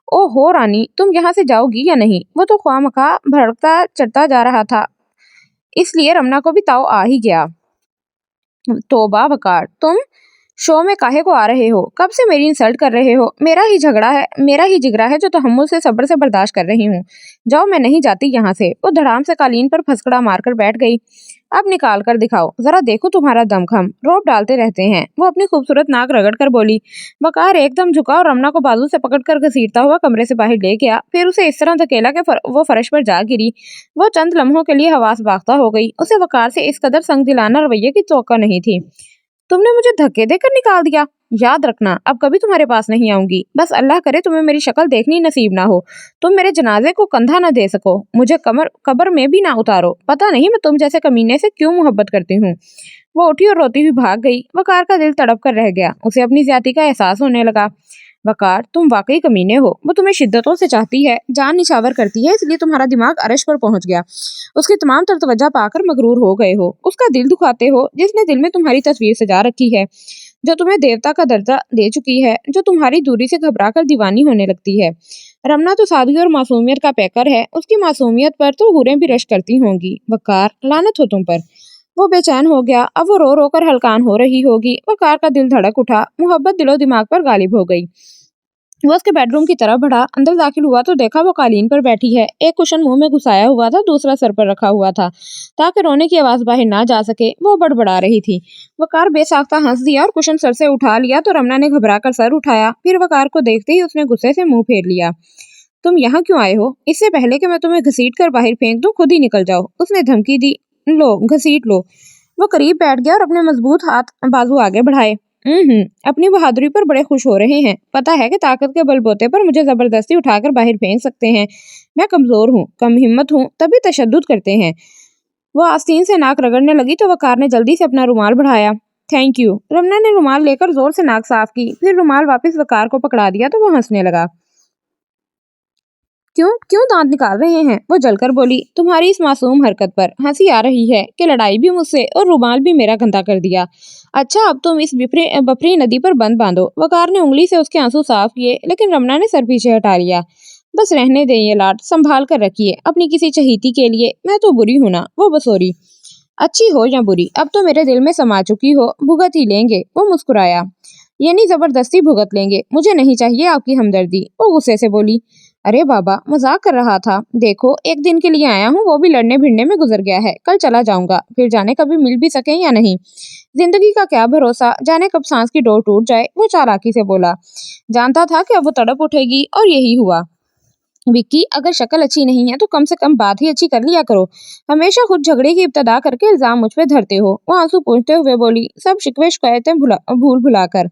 ओहो रानी, तुम यहाँ से जाओगी या नहीं? वो तो ख्वामखा भड़कता चढ़ता जा रहा था, इसलिए रमना को भी ताव आ ही गया। तौबा वकार, तुम शो में काहे को आ रहे हो? कब से मेरी इंसल्ट कर रहे हो? मेरा ही जिगरा है जो तहम्मुल से सब्र से बर्दाश्त कर रही हूँ। जाओ, मैं नहीं जाती यहाँ से। वो धड़ाम से कालीन पर फसकड़ा मारकर बैठ गई। अब निकाल कर दिखाओ, जरा देखो तुम्हारा दमखम, रोब डालते रहते हैं। वो अपनी खूबसूरत नाक रगड़ कर बोली। वकार एकदम झुका और रमना को बाजू से पकड़कर घसीटता हुआ कमरे से बाहर ले गया। फिर उसे इस तरह धकेला कि वो फर्श पर जा गिरी। वो चंद लम्हों के लिए हवास बाख्ता हो गई। उसे वकार से इस कदर संग दिलाना रवैये की तवक्को नहीं थी। तुमने मुझे धक्के देकर निकाल दिया। याद रखना, अब कभी तुम्हारे पास नहीं आऊंगी। बस अल्लाह करे तुम्हें मेरी शक्ल देखनी नसीब ना हो, तुम मेरे जनाजे को कंधा न दे सको, मुझे कब्र में भी ना उतारो। पता नहीं मैं तुम जैसे कमीने से क्यों मोहब्बत करती हूँ। वो उठी और रोती हुई भाग गई। वकार का दिल तड़प कर रह गया। उसे अपनी ज्यादती का एहसास होने लगा। वकार, तुम वाकई कमीने हो। वो तुम्हें शिद्दतों से चाहती है, जान निछावर करती है, इसलिए तुम्हारा दिमाग अरश पर पहुंच गया। उसकी तमाम तर तवज्जो पाकर मगरूर हो गए हो। उसका दिल दुखाते हो जिसने दिल में तुम्हारी तस्वीर सजा रखी है, जो तुम्हें देवता का दर्जा दे चुकी है, जो तुम्हारी दूरी से घबरा कर दीवानी होने लगती है। रमना तो सादगी और मासूमियत का पैकर है, उसकी मासूमियत पर तो हूरें भी रश करती होंगी। वकार, लानत हो तुम पर। वो बेचैन हो गया, अब वो रो रो कर हलकान हो रही होगी। वकार का दिल धड़क उठा, मोहब्बत दिलो दिमाग पर गालिब हो गई। वो उसके बेडरूम की तरफ बढ़ा, अंदर दाखिल हुआ तो देखा वो कालीन पर बैठी है। एक कुशन मुंह में घुसाया हुआ था, दूसरा सर पर रखा हुआ था ताकि रोने की आवाज बाहर ना जा सके। वो बड़बड़ा रही थी। वकार बेसाख्ता हंस दिया और कुशन सर से उठा लिया तो रमना ने घबरा कर सर उठाया। फिर वकार को देखते ही उसने गुस्से से मुंह फेर लिया। तुम यहाँ क्यों आए हो? इससे पहले कि मैं तुम्हें घसीट कर बाहर फेंक दूं, खुद ही निकल जाओ, उसने धमकी दी। लो, घसीट लो। वो करीब बैठ गया और अपने मजबूत हाथ बाजू आगे बढ़ाए। अपनी बहादुरी पर बड़े खुश हो रहे हैं। पता है कि ताकत के बलबूते पर मुझे जबरदस्ती उठाकर बाहर फेंक सकते हैं। मैं कमजोर हूँ, कम हिम्मत हूँ, तभी तशद्दुद करते हैं। वो आस्तीन से नाक रगड़ने लगी तो वकार ने जल्दी से अपना रुमाल बढ़ाया। Thank you. रमना ने रुमाल लेकर जोर से नाक साफ की, फिर रुमाल वापस वकार को पकड़ा दिया तो वो हंसने लगा। क्यों क्यों दांत निकाल रहे हैं? वो जलकर बोली। तुम्हारी इस मासूम हरकत पर हंसी आ रही है कि लड़ाई भी मुझसे और रुमाल भी मेरा गंदा कर दिया। अच्छा, अब तुम इस बफरी नदी पर बंद बांधो। वकार ने उंगली से उसके आंसू साफ किए, लेकिन रमना ने सर पीछे हटा लिया। बस रहने दे ये लाड, संभाल कर रखिए अपनी किसी चहीती के लिए। मैं तो बुरी हूं ना, वो बसोरी। अच्छी हो या बुरी, अब तो मेरे दिल में समा चुकी हो, भुगत ही लेंगे। वो मुस्कुराया। यानी जबरदस्ती भुगत लेंगे? मुझे नहीं चाहिए आपकी हमदर्दी, वो गुस्से से बोली। अरे बाबा, मजाक कर रहा था। देखो, एक दिन के लिए आया हूँ, वो भी लड़ने भिड़ने में गुजर गया है। कल चला जाऊंगा, फिर जाने कभी मिल भी सके या नहीं। जिंदगी का क्या भरोसा, जाने कब सांस की डोर टूट जाए, वो चालाकी से बोला। जानता था कि अब वो तड़प उठेगी और यही हुआ। विक्की, अगर शक्ल अच्छी नहीं है तो कम से कम बात ही अच्छी कर लिया करो। हमेशा खुद झगड़े की इब्तदा करके इल्जाम मुझ पे धरते हो। वो आंसू पोंछते हुए बोली, सब शिकवे शिकायतें भूल भुलाकर।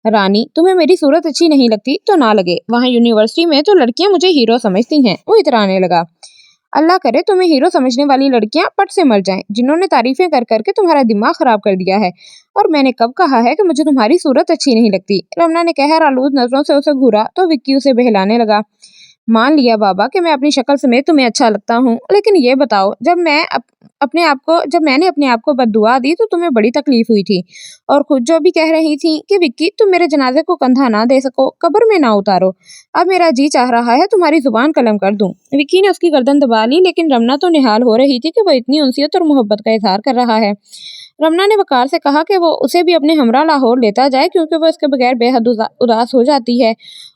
रानी, तुम्हें मेरी सूरत अच्छी नहीं लगती तो ना लगे। वहाँ यूनिवर्सिटी में तो लड़कियां मुझे हीरो समझती हैं। वो इतराने लगा। अल्लाह करे तुम्हें हीरो समझने वाली लड़कियां पट से मर जाएं, जिन्होंने तारीफें कर करके तुम्हारा दिमाग खराब कर दिया है। और मैंने कब कहा है कि मुझे तुम्हारी सूरत अच्छी नहीं लगती? रमना ने कहर आलूद नजरों से उसे घूरा तो विक्की उसे बहलाने लगा। मान लिया बाबा कि मैं अपनी शक्ल समेत तुम्हें अच्छा लगता हूँ, लेकिन ये बताओ, जब मैंने अपने आप को बद्दुआ दी तो तुम्हें बड़ी तकलीफ हुई थी, और खुद जो भी कह रही थी कि विक्की, तुम मेरे जनाजे को कंधा ना दे सको, कब्र में ना उतारो। अब मेरा जी चाह रहा है तुम्हारी जुबान कलम कर दूं। विक्की ने उसकी गर्दन दबा ली, लेकिन रमना तो निहाल हो रही थी कि वो इतनी उनसियत और मोहब्बत का इजहार कर रहा है। रमना ने वकार से कहा कि वो उसे भी अपने हमरा लाहौर लेता जाए, क्योंकि वो इसके बगैर बेहद उदास हो जाती है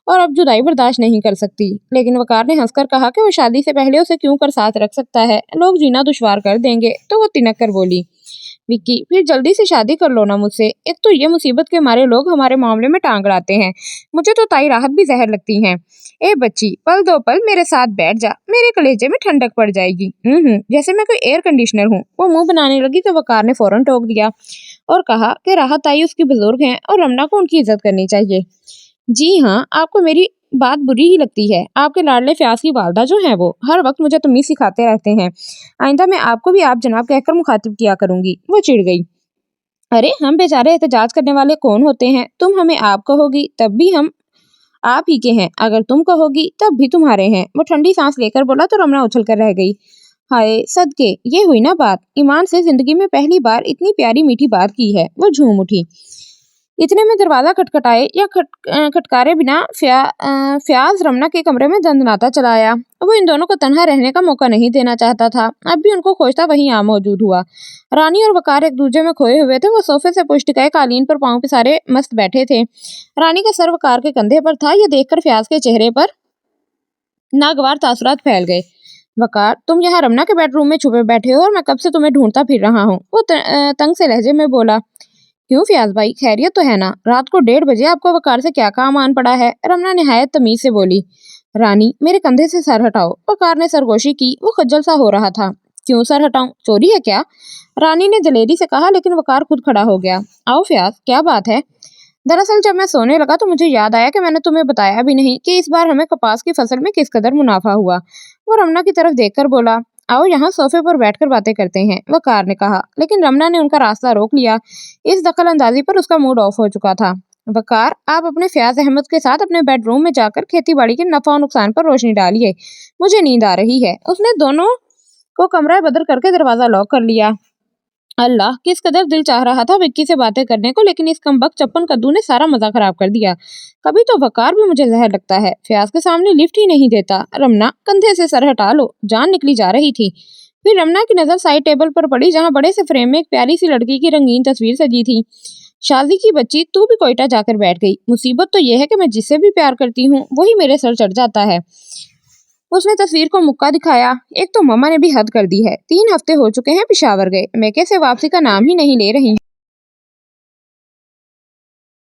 और अब जुदाई बर्दाश्त नहीं कर सकती। लेकिन वकार ने हंसकर कहा कि वो शादी से पहले उसे क्यों कर साथ रख सकता है, लोग जीना दुश्वार कर देंगे। तो वो तिनक कर बोली। विक्की, फिर जल्दी से शादी कर लो ना मुझसे। एक तो ये मुसीबत के मारे लोग हमारे मामले में टांग अड़ाते हैं, मुझे तो ताई राहत भी जहर लगती हैं। ए बच्ची, पल दो पल मेरे साथ बैठ जा, मेरे कलेजे में ठंडक पड़ जाएगी। जैसे मैं कोई एयर कंडीशनर हूँ। वो मुंह बनाने लगी तो वकार ने फौरन टोक दिया और कहा कि राहत ताई उसकी बुजुर्ग हैं और रमना को उनकी इज्जत करनी चाहिए। जी हाँ, आपको मेरी बात बुरी ही लगती है। आपके लाडले फ्याज की वालदा जो हैं, वो हर वक्त मुझे तमीज सिखाते रहते हैं। आइंदा मैं आपको भी आप जनाब कहकर मुखातिब किया करूंगी। वो चिढ़ गई। अरे, हम बेचारे एहतजाज करने वाले कौन होते हैं? तुम हमें आप कहोगी तब भी हम आप ही के हैं, अगर तुम कहोगी तब भी तुम्हारे हैं। वो ठंडी सांस लेकर बोला तो रमना उछल कर रह गई। हाय सदके, ये हुई ना बात। ईमान से जिंदगी में पहली बार इतनी प्यारी मीठी बात की है। वो झूम उठी। इतने में दरवाजा खटखटाए या खटकारे बिना फ्याज रमना के कमरे में दंदनाता चला आया। वो इन दोनों को तन्हा रहने का मौका नहीं देना चाहता था। अब भी उनको खोजता वहीं आ मौजूद हुआ। रानी और वकार एक दूसरे में खोए हुए थे। वो सोफे से पुष्टिकाए कालीन पर पांव पिसारे मस्त बैठे थे। रानी का सर वकार के कंधे पर था। ये देखकर फ्याज के चेहरे पर नागवार तासुरात फैल गए। वकार, तुम यहाँ रमना के बेडरूम में छुपे बैठे हो और मैं कब से तुम्हें ढूंढता फिर रहा हूँ। वो तंग से लहजे में बोला। क्यों फ्याज भाई, खैरियत तो है ना? रात को 1:30 बजे आपको वकार से क्या काम आन पड़ा है? रमना निहायत तमीज से बोली। रानी, मेरे कंधे से सर हटाओ। वकार ने सरगोशी की। वो खज्जल सा हो रहा था। क्यों सर हटाऊं? चोरी है क्या? रानी ने दलेरी से कहा, लेकिन वकार खुद खड़ा हो गया। आओ फ्याज, क्या बात है? दरअसल जब मैं सोने लगा तो मुझे याद आया कि मैंने तुम्हें बताया भी नहीं कि इस बार हमें कपास की फसल में किस कदर मुनाफा हुआ। वो रमना की तरफ देखकर बोला। आओ यहाँ सोफे पर बैठकर बातें करते हैं, वकार ने कहा, लेकिन रमना ने उनका रास्ता रोक लिया। इस दखल अंदाजी पर उसका मूड ऑफ हो चुका था। वकार, आप अपने फ्याज अहमद के साथ अपने बेडरूम में जाकर खेती बाड़ी के नफा और नुकसान पर रोशनी डालिए, मुझे नींद आ रही है। उसने दोनों को कमरा बदर करके दरवाजा लॉक कर लिया। اللہ کس قدر دل چاہ رہا تھا وکی سے باتیں کرنے کو، لیکن اس کمبخت چپن کدو نے سارا مزہ خراب کر دیا۔ کبھی تو وقار بھی مجھے زہر لگتا ہے، فیاض کے سامنے لفٹ ہی نہیں دیتا۔ رمنا کندھے سے سر ہٹا لو، جان نکلی جا رہی تھی۔ پھر رمنا کی نظر سائڈ ٹیبل پر پڑی جہاں بڑے سے فریم میں ایک پیاری سی لڑکی کی رنگین تصویر سجی تھی۔ شازی کی بچی، تو بھی کوئٹہ جا کر بیٹھ گئی۔ مصیبت تو یہ ہے کہ میں جس سے بھی پیار کرتی ہوں وہی میرے سر چڑھ جاتا ہے۔ اس نے تصویر کو مکہ دکھایا۔ ایک تو مما نے بھی حد کر دی ہے، 3 ہفتے ہو چکے ہیں پشاور گئے، میکے سے واپسی کا نام ہی نہیں لے رہی ہیں۔